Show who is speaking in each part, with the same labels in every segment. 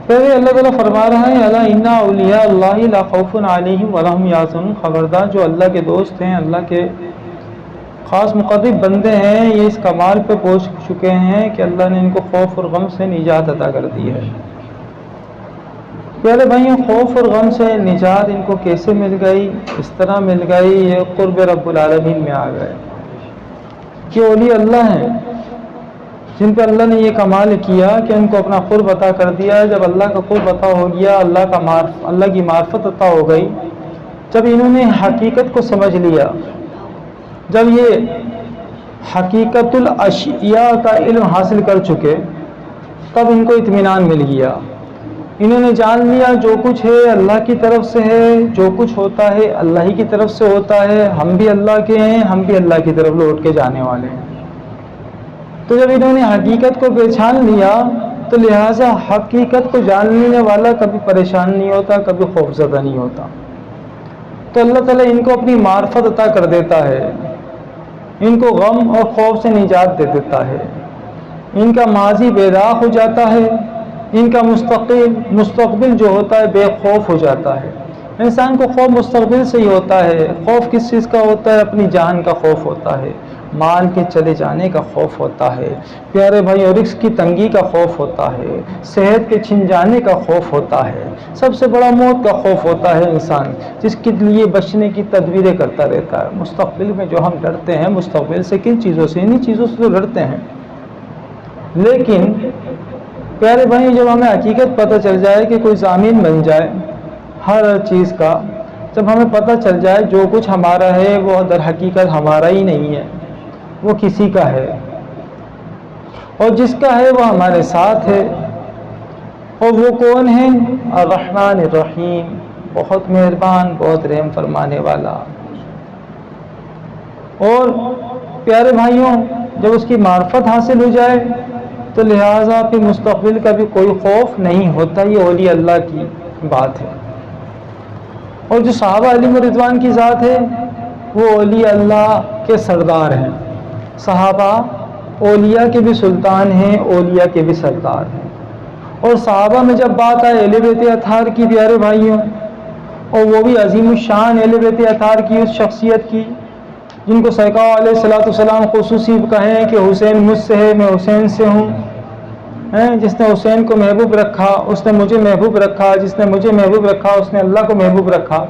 Speaker 1: پہلے اللہ تعالیٰ فرما رہا ہے الا ان اولیاء اللہ لا خوف علیہم ولا هم یحزنون، خبردار جو اللہ کے دوست ہیں، اللہ کے خاص مقرب بندے ہیں، یہ اس کمال پہ پہنچ چکے ہیں کہ اللہ نے ان کو خوف اور غم سے نجات عطا کر دی ہے۔ پیارے بھائیوں، خوف اور غم سے نجات ان کو کیسے مل گئی؟ اس طرح مل گئی، یہ قرب رب العالمین میں آ گئے کہ اولیاء اللہ ہیں جن پہ اللہ نے یہ کمال کیا کہ ان کو اپنا قرب عطا کر دیا۔ جب اللہ کا قرب عطا ہو گیا، اللہ کی معرفت عطا ہو گئی، جب انہوں نے حقیقت کو سمجھ لیا، جب یہ حقیقت الاشیاء کا علم حاصل کر چکے، تب ان کو اطمینان مل گیا۔ انہوں نے جان لیا جو کچھ ہے اللہ کی طرف سے ہے، جو کچھ ہوتا ہے اللہ ہی کی طرف سے ہوتا ہے، ہم بھی اللہ کے ہیں، ہم بھی اللہ کی طرف لوٹ کے جانے والے ہیں۔ تو جب انہوں نے حقیقت کو پہچان لیا تو لہٰذا حقیقت کو جاننے والا کبھی پریشان نہیں ہوتا، کبھی خوفزدہ نہیں ہوتا۔ تو اللہ تعالیٰ ان کو اپنی معرفت عطا کر دیتا ہے، ان کو غم اور خوف سے نجات دے دیتا ہے، ان کا ماضی بیدار ہو جاتا ہے، ان کا مستقبل جو ہوتا ہے بے خوف ہو جاتا ہے۔ انسان کو خوف مستقبل سے ہی ہوتا ہے۔ خوف کس چیز کا ہوتا ہے؟ اپنی جان کا خوف ہوتا ہے، مال کے چلے جانے کا خوف ہوتا ہے، پیارے بھائی اور رزق کی تنگی کا خوف ہوتا ہے، صحت کے چھن جانے کا خوف ہوتا ہے، سب سے بڑا موت کا خوف ہوتا ہے انسان، جس کے لیے بچنے کی تدبیریں کرتا رہتا ہے۔ مستقبل میں جو ہم ڈرتے ہیں، مستقبل سے کن چیزوں سے؟ انہی چیزوں سے تو ڈرتے ہیں۔ لیکن پیارے بھائی، جب ہمیں حقیقت پتہ چل جائے کہ کوئی ضامن بن جائے ہر چیز کا، جب ہمیں پتہ چل جائے جو کچھ ہمارا ہے وہ در حقیقت ہمارا ہی نہیں ہے، وہ کسی کا ہے، اور جس کا ہے وہ ہمارے ساتھ ہے، اور وہ کون ہے؟ الرحمن الرحیم، بہت مہربان، بہت رحم فرمانے والا۔ اور پیارے بھائیوں، جب اس کی معرفت حاصل ہو جائے تو لہٰذا پھر مستقبل کا بھی کوئی خوف نہیں ہوتا۔ یہ اولیاء اللہ کی بات ہے۔ اور جو صحابہ علیہ رضوان کی ذات ہے، وہ اولیاء اللہ کے سردار ہیں۔ صحابہ اولیاء کے بھی سلطان ہیں، اولیاء کے بھی سردار ہیں۔ اور صحابہ میں جب بات آئے اہل بیت اطہار کی، پیارے بھائیوں، اور وہ بھی عظیم الشان اہل بیت اطہار کی، اس شخصیت کی جن کو سرکار علیہ السلام خصوصی کہیں کہ حسین مجھ سے ہے، میں حسین سے ہوں۔ جس نے حسین کو محبوب رکھا اس نے مجھے محبوب رکھا، جس نے مجھے محبوب رکھا اس نے اللہ کو محبوب رکھا۔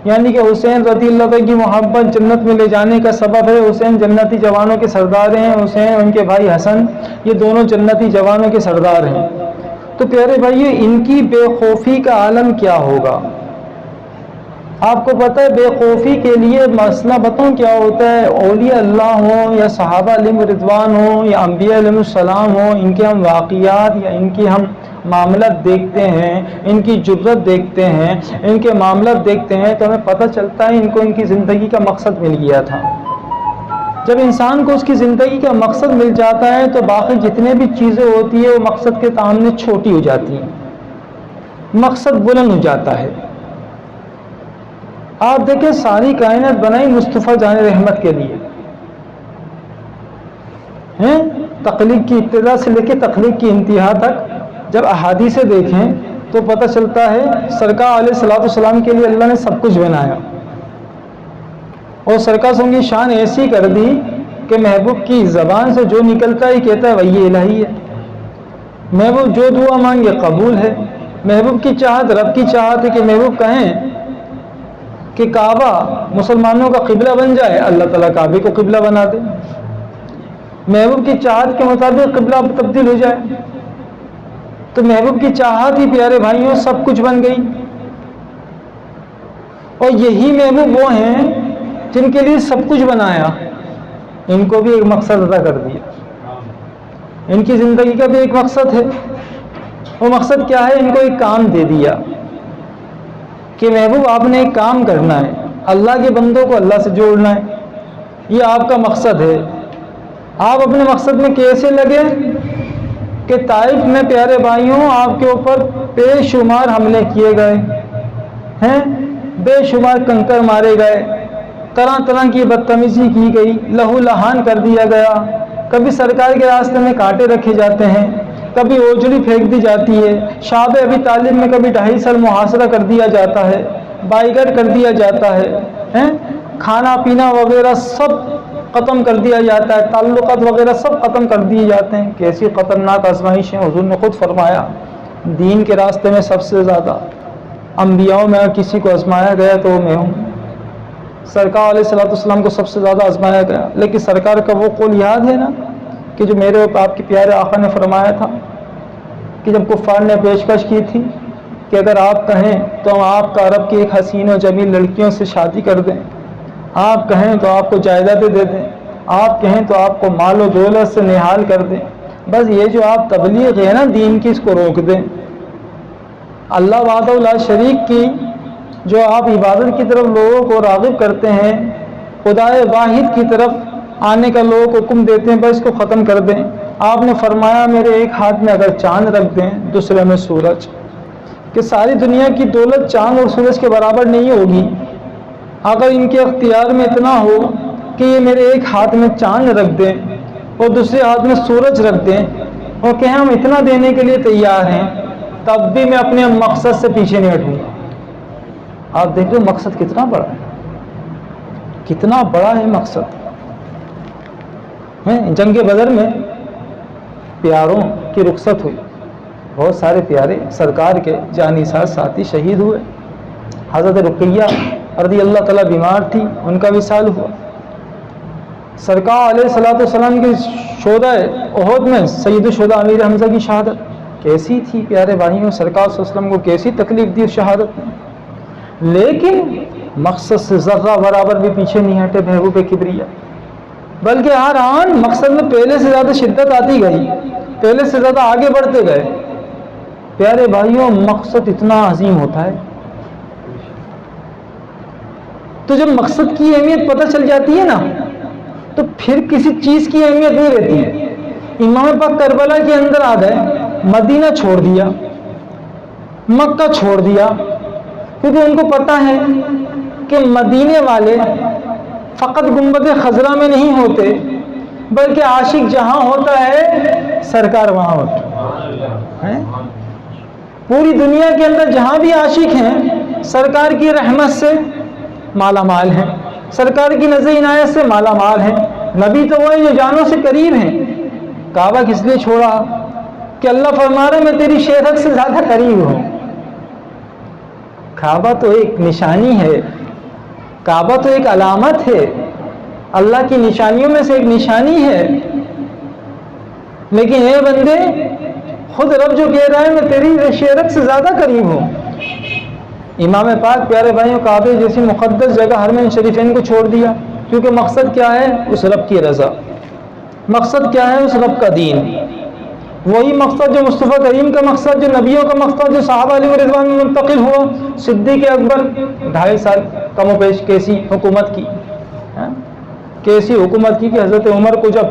Speaker 1: یعنی کہ حسین رضی اللہ عنہ کی محبت جنت میں لے جانے کا سبب ہے۔ حسین جنتی جوانوں کے سردار ہیں، حسین ان کے بھائی حسن، یہ دونوں جنتی جوانوں کے سردار ہیں۔ تو پیارے بھائیو، ان کی بے خوفی کا عالم کیا ہوگا؟ آپ کو پتہ ہے بے خوفی کے لیے مسئلہ بتاؤں کیا ہوتا ہے؟ اولیاء اللہ ہوں یا صحابہ علیہ رضوان ہوں یا انبیاء علیہ السلام ہوں، ان کے ہم واقعات یا ان کی ہم معاملات دیکھتے ہیں، ان کی جرت دیکھتے ہیں، ان کے معاملات دیکھتے ہیں تو ہمیں پتہ چلتا ہے ان کو ان کی زندگی کا مقصد مل گیا تھا۔ جب انسان کو اس کی زندگی کا مقصد مل جاتا ہے تو باقی جتنے بھی چیزیں ہوتی ہیں وہ مقصد کے سامنے چھوٹی ہو جاتی ہیں، مقصد بلند ہو جاتا ہے۔ آپ دیکھیں ساری کائنات بنائی مصطفیٰ جان رحمت کے لیے، تخلیق کی ابتدا سے لے کے تخلیق کی انتہا تک جب احادیث دیکھیں تو پتہ چلتا ہے سرکار علیہ السلام کے لیے اللہ نے سب کچھ بنایا، اور سرکار سے ان کی شان ایسی کر دی کہ محبوب کی زبان سے جو نکلتا ہے کہتا ہے وہی الہی ہے۔ محبوب جو دعا مانگے قبول ہے۔ محبوب کی چاہت رب کی چاہت ہے کہ محبوب کہیں کہ کعبہ مسلمانوں کا قبلہ بن جائے، اللہ تعالیٰ کعبے کو قبلہ بنا دے۔ محبوب کی چاہت کے مطابق قبلہ تبدیل ہو جائے، تو محبوب کی چاہت ہی پیارے بھائیوں سب کچھ بن گئی۔ اور یہی محبوب وہ ہیں جن کے لیے سب کچھ بنایا، ان کو بھی ایک مقصد عطا کر دیا۔ ان کی زندگی کا بھی ایک مقصد ہے، وہ مقصد کیا ہے؟ ان کو ایک کام دے دیا کہ محبوب آپ نے ایک کام کرنا ہے، اللہ کے بندوں کو اللہ سے جوڑنا ہے، یہ آپ کا مقصد ہے۔ آپ اپنے مقصد میں کیسے لگے کہ طائف میں پیارے بھائیوں آپ کے اوپر بے شمار حملے کیے گئے ہیں، بے شمار کنکر مارے گئے، طرح طرح کی بدتمیزی کی گئی، لہو لہان کر دیا گیا، کبھی سرکار کے راستے میں کانٹے رکھے جاتے ہیں، کبھی اوجڑی پھینک دی جاتی ہے، شعب ابی طالب میں کبھی 2.5 سال محاصرہ کر دیا جاتا ہے، بائیکاٹ کر دیا جاتا ہے، کھانا پینا وغیرہ سب ختم کر دیا جاتا ہے، تعلقات وغیرہ سب ختم کر دیے جاتے ہیں۔ کیسی خطرناک آزمائش ہے! حضور نے خود فرمایا دین کے راستے میں سب سے زیادہ انبیاءوں میں اگر کسی کو آزمایا گیا تو وہ میں ہوں۔ سرکار علیہ الصلوۃ والسلام کو سب سے زیادہ آزمایا گیا، لیکن سرکار کا وہ قول یاد ہے نا کہ جو میرے اور آپ کے پیارے آقا نے فرمایا تھا کہ جب کفار نے پیشکش کی تھی کہ اگر آپ کہیں تو ہم آپ کا عرب کی ایک حسین و جمیل لڑکیوں سے شادی کر دیں، آپ کہیں تو آپ کو جائیدادیں دے دیں، آپ کہیں تو آپ کو مال و دولت سے نہال کر دیں، بس یہ جو آپ تبلیغ ہے نا دین کی اس کو روک دیں۔ اللہ وحدہ لا شریک کی جو آپ عبادت کی طرف لوگوں کو راغب کرتے ہیں، خدائے واحد کی طرف آنے کا لوگوں کو حکم دیتے ہیں، بس اس کو ختم کر دیں۔ آپ نے فرمایا میرے ایک ہاتھ میں اگر چاند رکھ دیں دوسرے میں سورج، کہ ساری دنیا کی دولت چاند اور سورج کے برابر نہیں ہوگی، اگر ان کے اختیار میں اتنا ہو کہ یہ میرے ایک ہاتھ میں چاند رکھ دیں اور دوسرے ہاتھ میں سورج رکھ دیں اور کہیں ہم اتنا دینے کے لیے تیار ہیں، تب بھی میں اپنے مقصد سے پیچھے نہیں ہٹوں گا۔ آپ دیکھ لو مقصد کتنا بڑا ہے، کتنا بڑا ہے مقصد۔ جنگ بدر میں پیاروں کی رخصت ہوئی، بہت سارے پیارے سرکار کے جانی ساز ساتھی شہید ہوئے۔ حضرت رقیہ رضی اللہ تعالیٰ بیمار تھی، ان کا وصال ہوا۔ سرکار علیہ الصلوۃ والسلام کے شہداء احد میں سید الشہداء امیر حمزہ کی شہادت کیسی تھی پیارے بھائیوں، سرکار صلی اللہ علیہ وسلم کو کیسی تکلیف دی اس شہادت میں، لیکن مقصد سے ذرہ برابر بھی پیچھے نہیں ہٹے محبوب کبریا، بلکہ ہر آن مقصد میں پہلے سے زیادہ شدت آتی گئی، پہلے سے زیادہ آگے بڑھتے گئے۔ پیارے بھائیوں مقصد اتنا عظیم ہوتا ہے تو جب مقصد کی اہمیت پتہ چل جاتی ہے نا تو پھر کسی چیز کی اہمیت نہیں رہتی ہے۔ امام پاک کربلا کے اندر آ گئے، مدینہ چھوڑ دیا، مکہ چھوڑ دیا، کیونکہ ان کو پتہ ہے کہ مدینے والے فقط گنبد خضرا میں نہیں ہوتے بلکہ عاشق جہاں ہوتا ہے سرکار وہاں ہوتا ہے۔ پوری دنیا کے اندر جہاں بھی عاشق ہیں سرکار کی رحمت سے مالا مال ہیں، سرکار کی نظر عنایت سے مالا مال ہیں۔ نبی تو وہ ہیں جو جانوں سے قریب ہیں۔ کعبہ کس لیے چھوڑا کہ اللہ فرما رہے میں تیری شہرت سے زیادہ قریب ہوں۔ کعبہ تو ایک نشانی ہے، کعبہ تو ایک علامت ہے، اللہ کی نشانیوں میں سے ایک نشانی ہے، لیکن اے بندے خود رب جو کہہ رہا ہے میں تیری شہرت سے زیادہ قریب ہوں۔ امام پاک پیارے بھائیوں کعبے جیسی مقدس جگہ حرمین شریفین کو چھوڑ دیا، کیونکہ مقصد کیا ہے؟ اس رب کی رضا، مقصد کیا ہے؟ اس رب کا دین، وہی مقصد جو مصطفیٰ کریم کا مقصد، جو نبیوں کا مقصد، جو صحابہ علیہ رضوان میں منتقل ہوا۔ صدیق اکبر 2.5 سال کم و بیش کیسی حکومت کی، کیسی حکومت کی کہ حضرت عمر کو جب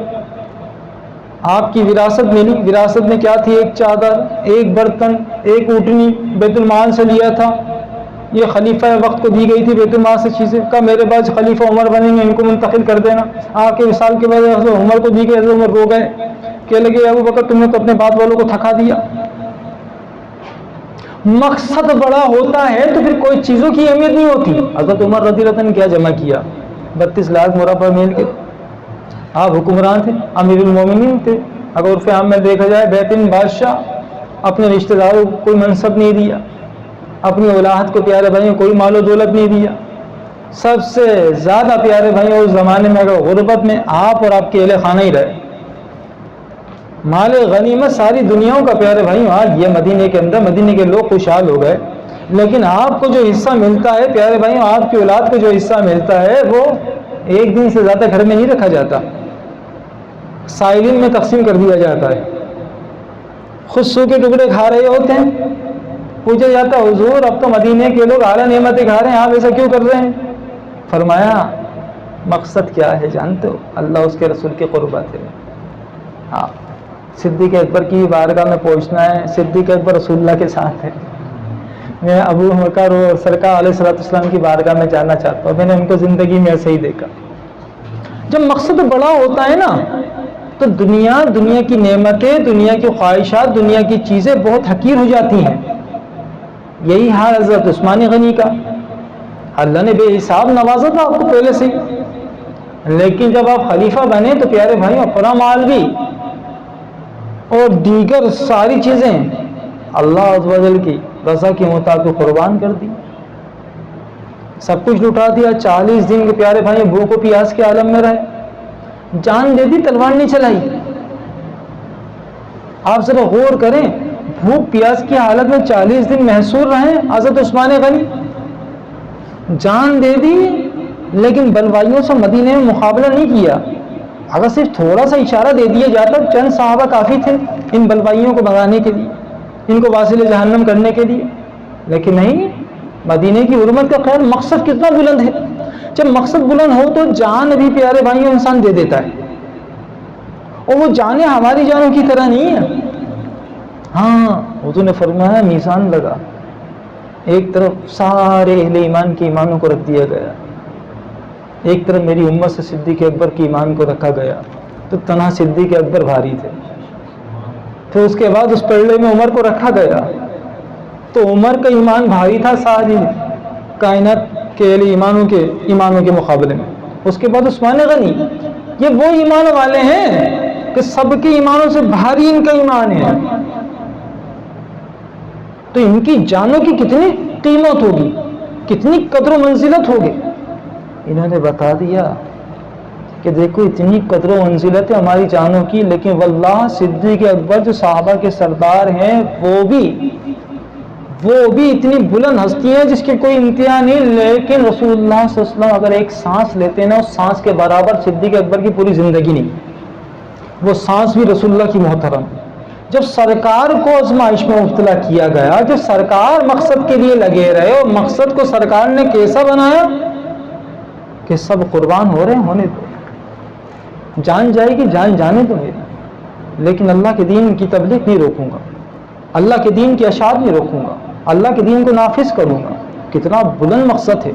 Speaker 1: آپ کی وراثت ملی، وراثت میں کیا تھی؟ ایک چادر، ایک برتن، ایک اونٹنی بیت المال سے لیا تھا، یہ خلیفہ وقت کو دی گئی تھی بیت المال سے چیزیں، کہا میرے بعد خلیفہ عمر بنیں گے ان کو منتقل کر دینا۔ آپ کے وصال کے بعد حضرت عمر کو دی گئی، حضرت عمر رو گئے، کہنے لگے ابو بکر تم نے تو اپنے بات والوں کو تھکا دیا۔ مقصد بڑا ہوتا ہے تو پھر کوئی چیزوں کی اہمیت نہیں ہوتی۔ حضرت عمر رضی اللہ عنہ نے کیا جمع کیا؟ 32 لاکھ مربع میل کے۔ آپ حکمران تھے، امیر المومنین تھے، اگر عرف عام میں دیکھا جائے بہترین بادشاہ، اپنے رشتہ داروں کو کوئی منصب نہیں دیا، اپنی اولاد کو پیارے بھائیوں کوئی مال و دولت نہیں دیا۔ سب سے زیادہ پیارے بھائیوں اس زمانے میں اگر غربت میں آپ اور آپ کے اہل خانہ ہی رہے، مال غنیمت ساری دنیاؤں کا پیارے بھائیوں آج یہ مدینے کے اندر مدینے کے لوگ خوشحال ہو گئے، لیکن آپ کو جو حصہ ملتا ہے پیارے بھائیوں، آپ کی اولاد کو جو حصہ ملتا ہے وہ ایک دن سے زیادہ گھر میں نہیں رکھا جاتا، سائلین میں تقسیم کر دیا جاتا ہے۔ خود سو کے ٹکڑے کھا رہے ہوتے ہیں، پوچھا جاتا ہے حضور اب تو مدینے کے لوگ اعلیٰ نعمتیں کھا رہے ہیں، آپ ایسا کیوں کر رہے ہیں؟ فرمایا مقصد کیا ہے جانتے ہو؟ اللہ اس کے رسول کی قربت ہے۔ ہاں، صدیق اکبر کی بارگاہ میں پہنچنا ہے، صدیق اکبر رسول اللہ کے ساتھ ہے، میں ابو بکر اور سرکار علیہ الصلوۃ والسلام کی بارگاہ میں جانا چاہتا ہوں، میں نے ان کو زندگی میں ایسے ہی دیکھا۔ جب مقصد بڑا ہوتا ہے نا تو دنیا کی نعمتیں، دنیا کی خواہشات، دنیا کی چیزیں بہت حقیر ہو جاتی ہیں۔ یہی حال حضرت عثمان غنی کا، اللہ نے بے حساب نوازا تھا آپ کو پہلے سے، لیکن جب آپ خلیفہ بنے تو پیارے بھائیوں اپنا مال بھی اور دیگر ساری چیزیں اللہ عز و جل کی رضا کے مطابق قربان کر دی، سب کچھ لٹا دیا۔ 40 دن کے پیارے بھائی بھوک و پیاس کے عالم میں رہے، جان دے دی، تلوار نہیں چلائی۔ آپ ذرا غور کریں، بھوک پیاس کی حالت میں 40 دن محصور رہے حضرت عثمان غنی، جان دے دی، لیکن بلوائیوں سے مدینے میں مقابلہ نہیں کیا۔ اگر صرف تھوڑا سا اشارہ دے دیا جاتا، چند صحابہ کافی تھے ان بلوائیوں کو بھگانے کے لیے، ان کو واصل جہنم کرنے کے لیے، لیکن نہیں، مدینے کی حرمت کا خیال، مقصد کتنا بلند ہے۔ جب مقصد بلند ہو تو جان بھی پیارے بھائیوں انسان دے دیتا ہے، اور وہ جانیں ہماری جانوں کی طرح نہیں ہے۔ ہاں حضور نے فرمایا میزان لگا، ایک طرف سارے اہل ایمان کے ایمانوں کو رکھ دیا گیا، ایک طرف میری امت سے صدیق اکبر کے ایمان کو رکھا گیا، تو تنہا صدیق اکبر بھاری تھے۔ پھر اس کے بعد اس پلڑے میں عمر کو رکھا گیا، تو عمر کا ایمان بھاری تھا ساری کائنات کے اہل ایمانوں کے مقابلے میں۔ اس کے بعد عثمان غنی، یہ وہ ایمان والے ہیں کہ سب کے ایمانوں سے بھاری ان کا ایمان ہے، تو ان کی جانوں کی کتنی قیمت ہوگی، کتنی قدر و منزلت ہوگی۔ انہوں نے بتا دیا کہ دیکھو اتنی قدر و منزلت ہے ہماری جانوں کی، لیکن واللہ صدیق اکبر جو صحابہ کے سردار ہیں وہ بھی اتنی بلند ہستی ہیں جس کی کوئی انتہا نہیں، لیکن رسول اللہ صلی اللہ علیہ وسلم اگر ایک سانس لیتے نا، اس سانس کے برابر صدیق اکبر کی پوری زندگی نہیں، وہ سانس بھی رسول اللہ کی محترم۔ جب سرکار کو آزمائش میں مبتلا کیا گیا، جب سرکار مقصد کے لیے لگے رہے، اور مقصد کو سرکار نے کیسا بنایا کہ سب قربان ہو رہے ہیں، ہونے دو، جان جائے گی، جان جانے دو میری، لیکن اللہ کے دین کی تبلیغ نہیں روکوں گا، اللہ کے دین کی اشاعت نہیں روکوں گا، اللہ کے دین کو نافذ کروں گا۔ کتنا بلند مقصد ہے۔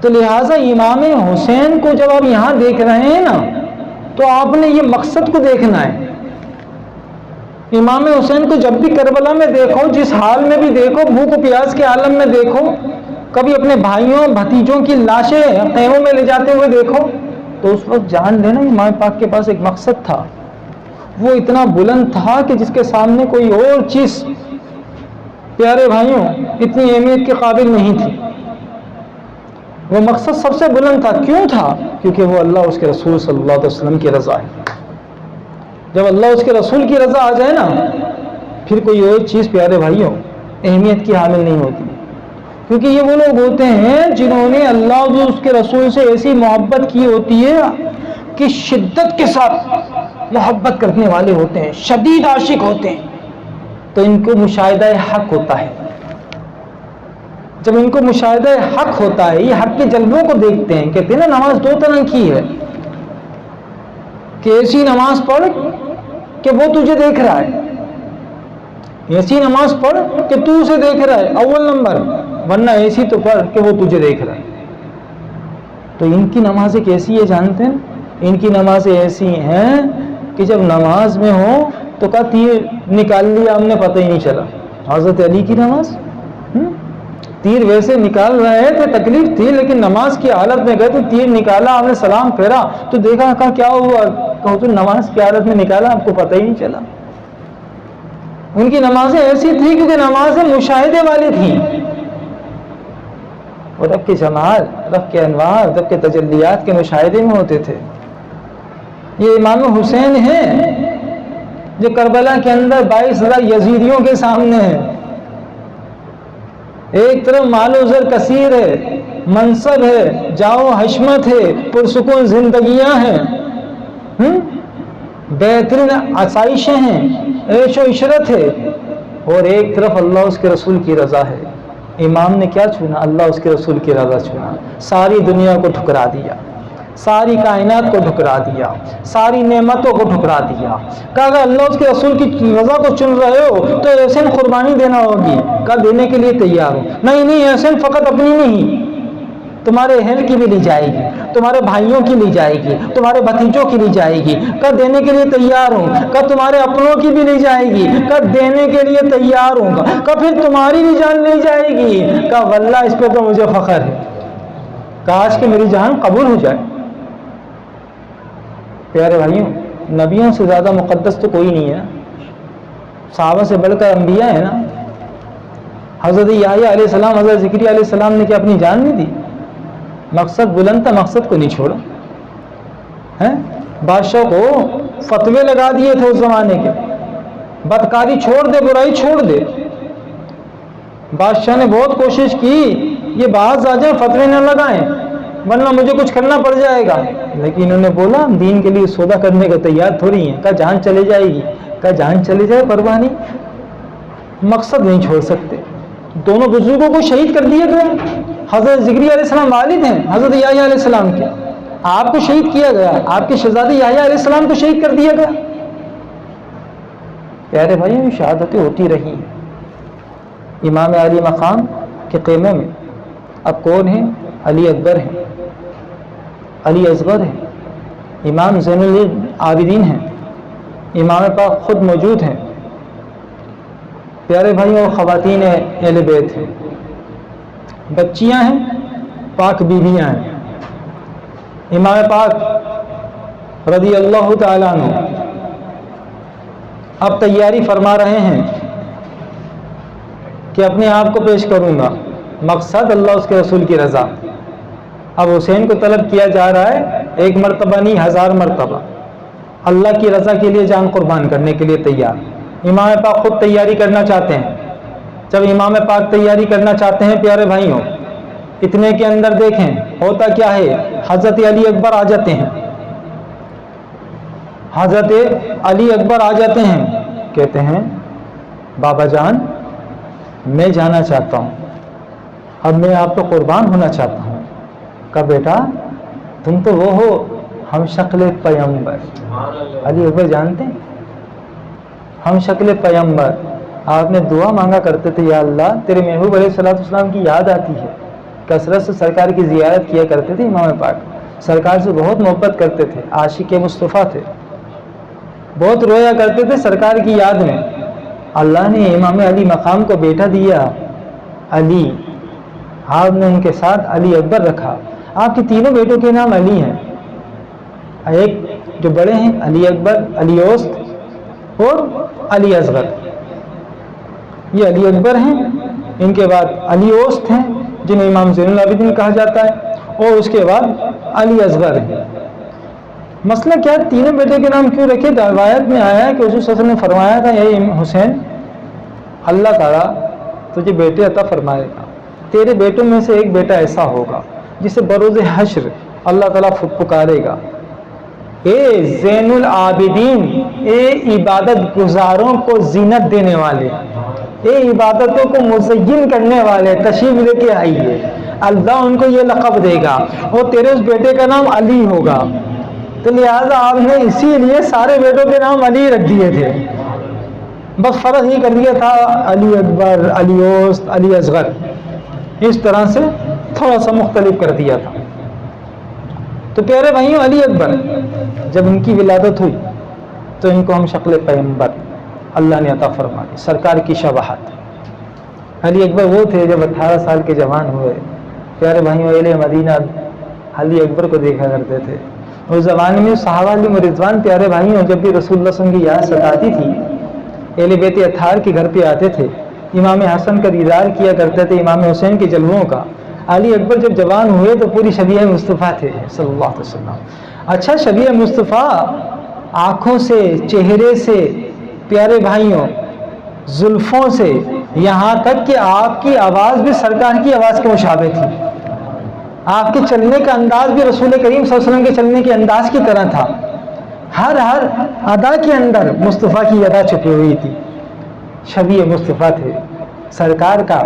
Speaker 1: تو لہٰذا امام حسین کو جب آپ یہاں دیکھ رہے ہیں نا، تو آپ نے یہ مقصد کو دیکھنا ہے۔ امام حسین کو جب بھی کربلا میں دیکھو، جس حال میں بھی دیکھو، بھوک و پیاس کے عالم میں دیکھو، کبھی اپنے بھائیوں بھتیجوں کی لاشیں خیموں میں لے جاتے ہوئے دیکھو، تو اس وقت جان لینا امام پاک کے پاس ایک مقصد تھا، وہ اتنا بلند تھا کہ جس کے سامنے کوئی اور چیز پیارے بھائیوں اتنی اہمیت کے قابل نہیں تھی۔ وہ مقصد سب سے بلند تھا۔ کیوں تھا؟ کیونکہ وہ اللہ اس کے رسول صلی اللہ علیہ وسلم کی رضا ہے۔ جب اللہ اس کے رسول کی رضا آ جائے نا، پھر کوئی اور چیز پیارے بھائیوں اہمیت کی حامل نہیں ہوتی، کیونکہ یہ وہ لوگ ہوتے ہیں جنہوں نے اللہ اور اس کے رسول سے ایسی محبت کی ہوتی ہے کہ شدت کے ساتھ محبت کرنے والے ہوتے ہیں، شدید عاشق ہوتے ہیں، تو ان کو مشاہدہ حق ہوتا ہے۔ جب ان کو مشاہدہ حق ہوتا ہے، یہ حق کے جلووں کو دیکھتے ہیں۔ کہتے ہیں نا نماز دو طرح کی ہے، کہ ایسی نماز پڑھ کہ وہ تجھے دیکھ رہا ہے، ایسی نماز پڑھ کہ تو اسے دیکھ رہا ہے اول نمبر، ورنہ ایسی تو پڑھ کہ وہ تجھے دیکھ رہا ہے۔ تو ان کی نمازیں کیسی ہے جانتے ہیں؟ ان کی نمازیں ایسی ہیں کہ جب نماز میں ہو تو کا تیر نکال لیا ہم نے پتہ ہی نہیں چلا۔ حضرت علی کی نماز، تیر ویسے نکال رہے تھے، تکلیف تھی، لیکن نماز کی حالت میں گئے تو تیر نکالا، آپ نے سلام پھیرا تو دیکھا کہا کیا ہوا، کہو تو نماز کی حالت میں نکالا، آپ کو پتہ ہی نہیں چلا۔ ان کی نمازیں ایسی تھی کیونکہ نمازیں مشاہدے والی تھیں، اور رب کے جمال، رب کے انوار، رب کے تجلیات کے مشاہدے میں ہوتے تھے۔ یہ امام حسین ہیں جو کربلا کے اندر 22,000 یزیدیوں کے سامنے ہیں، ایک طرف مال و زر کثیر ہے، منصب ہے، جاؤ حشمت ہے، پرسکون زندگیاں ہیں، بہترین آسائشیں ہیں، عیش و عشرت ہے، اور ایک طرف اللہ اس کے رسول کی رضا ہے۔ امام نے کیا چنا؟ اللہ اس کے رسول کی رضا چنا، ساری دنیا کو ٹھکرا دیا، ساری کائنات کو ٹھکرا دیا، ساری نعمتوں کو ٹھکرا دیا۔ کہا اگر اللہ اس کے رسول کی رضا کو چن رہے ہو تو ایسے قربانی دینا ہوگی، کہا دینے کے لیے تیار ہو۔ نہیں ایسے فقط اپنی نہیں، تمہارے اہل کی بھی لی جائے گی، تمہارے بھائیوں کی لی جائے گی، تمہارے بھتیجوں کی لی جائے گی، کہ دینے کے لیے تیار ہوں، کہ تمہارے اپنوں کی بھی لی جائے گی، کہ دینے کے لیے تیار ہوں، کہ پھر تمہاری بھی جان لی جائے گی، کہ واللہ اس پہ تو مجھے فخر ہے، کاش کہ میری جان قبول ہو جائے۔ پیارے بھائیوں، نبیوں سے زیادہ مقدس تو کوئی نہیں ہے، صحابہ سے بڑھ کر انبیاء ہیں نا۔ حضرت یحییٰ علیہ السلام، حضرت زکریا علیہ السلام نے کیا اپنی جان نہیں دی؟ مقصد بلند تھا، مقصد کو نہیں چھوڑا ہے۔ بادشاہ کو فتوے لگا دیے تھے اس زمانے کے، بدکاری چھوڑ دے، برائی چھوڑ دے۔ بادشاہ نے بہت کوشش کی یہ باز آ جائیں، فتوے نہ لگائیں ورنہ مجھے کچھ کرنا پڑ جائے گا، لیکن انہوں نے بولا ہم دین کے لیے سودا کرنے کا تیار تھوڑی ہیں، کہا جان چلے جائے گی، کہا جان چلے جائے پرواہ نہیں، مقصد نہیں چھوڑ سکتے۔ دونوں بزرگوں کو شہید کر دیا گیا۔ حضرت زکریا علیہ السلام والد ہیں حضرت یحییٰ علیہ السلام کے، آپ کو شہید کیا گیا، آپ کے شہزادے یحییٰ علیہ السلام کو شہید کر دیا گیا۔ پیارے بھائیوں، شہادتیں ہوتی رہی۔ امام علی مقام کے خیمے میں اب کون ہیں؟ علی اکبر ہیں، علی اصغر ہیں، امام زین العابدین ہیں، امام پاک خود موجود ہیں۔ پیارے بھائیوں اور خواتین اہل بیت ہیں، بچیاں ہیں، پاک بیویاں ہیں۔ امام پاک رضی اللہ تعالیٰ عنہ اب تیاری فرما رہے ہیں کہ اپنے آپ کو پیش کروں گا، مقصد اللہ اس کے رسول کی رضا۔ اب حسین کو طلب کیا جا رہا ہے، ایک مرتبہ نہیں 1000 مرتبہ، اللہ کی رضا کے لیے جان قربان کرنے کے لیے تیار۔ امام پاک خود تیاری کرنا چاہتے ہیں۔ جب امام پاک تیاری کرنا چاہتے ہیں پیارے بھائیوں، اتنے کے اندر دیکھیں ہوتا کیا ہے، حضرت علی اکبر آ جاتے ہیں، حضرت علی اکبر آ جاتے ہیں، کہتے ہیں بابا جان میں جانا چاہتا ہوں، اب میں آپ کو قربان ہونا چاہتا ہوں۔ کہا بیٹا تم تو وہ ہو ہم شکل پیغمبر۔ علی اکبر جانتے ہیں ہم شکل پیغمبر، آپ نے دعا مانگا کرتے تھے یا اللہ تیرے محبوب علیہ السلام کی یاد آتی ہے، کثرت سے سرکار کی زیارت کیا کرتے تھے۔ امام پاک سرکار سے بہت محبت کرتے تھے، عاشق مصطفیٰ تھے، بہت رویا کرتے تھے سرکار کی یاد میں۔ اللہ نے امام علی مقام کو بیٹا دیا علی، آپ نے ان کے ساتھ علی اکبر رکھا۔ آپ کے تینوں بیٹوں کے نام علی ہیں، ایک جو بڑے ہیں علی اکبر، علی اوسط اور علی اصغر۔ یہ علی اکبر ہیں، ان کے بعد علی اوسط ہیں جنہیں امام زین العابدین کہا جاتا ہے، اور اس کے بعد علی اصغر ہیں۔ مسئلہ کیا ہے، تینوں بیٹے کے نام کیوں رکھے؟ روایت میں آیا ہے کہ حضور صلی اللہ علیہ وسلم نے فرمایا تھا اے حسین اللہ تعالیٰ تجھے بیٹے عطا فرمائے گا، تیرے بیٹوں میں سے ایک بیٹا ایسا ہوگا جسے بروز حشر اللہ تعالیٰ پکارے گا، اے زین العابدین، اے عبادت گزاروں کو زینت دینے والے، اے عبادتوں کو مزین کرنے والے، تشریف لے کے آئیے۔ اللہ ان کو یہ لقب دے گا اور تیرے اس بیٹے کا نام علی ہوگا۔ تو لہٰذا آپ نے اسی لیے سارے بیٹوں کے نام علی رکھ دیے تھے، بس فرق یہ کر دیا تھا علی اکبر، علی اوسط، علی اصغر، اس طرح سے تھوڑا سا مختلف کر دیا تھا۔ تو پیارے بھائیوں، علی اکبر جب ان کی ولادت ہوئی تو ان کو ہم شکل پیغمبر اللہ نے عطا فرما دی، سرکار کی شباہت۔ علی اکبر وہ تھے جب 18 سال کے جوان ہوئے، پیارے بھائیوں اہل مدینہ علی اکبر کو دیکھا کرتے تھے۔ اس زمانے میں صحابہ علیہم رضوان پیارے بھائیوں جب بھی رسول اللہ صلی اللہ علیہ وسلم کی یاد ستاتی تھی، اہل بیت اطہار کے گھر پہ آتے تھے، امام حسن کا دیدار کیا کرتے تھے، امام حسین کے جلووں کا۔ علی اکبر جب جوان ہوئے تو پوری شبیہ مصطفیٰ تھے صلی اللہ علیہ وسلم۔ اچھا، شبیہ مصطفیٰ آنکھوں سے، چہرے سے، پیارے بھائیوں زلفوں سے، یہاں تک کہ آپ کی آواز بھی سرکار کی آواز کے مشابہ تھی، آپ کے چلنے کا انداز بھی رسول کریم صلی اللہ علیہ وسلم کے چلنے کے انداز کی طرح تھا۔ ہر ادا کے اندر مصطفیٰ کی ادا چھپی ہوئی تھی، شبیہ مصطفیٰ تھے، سرکار کا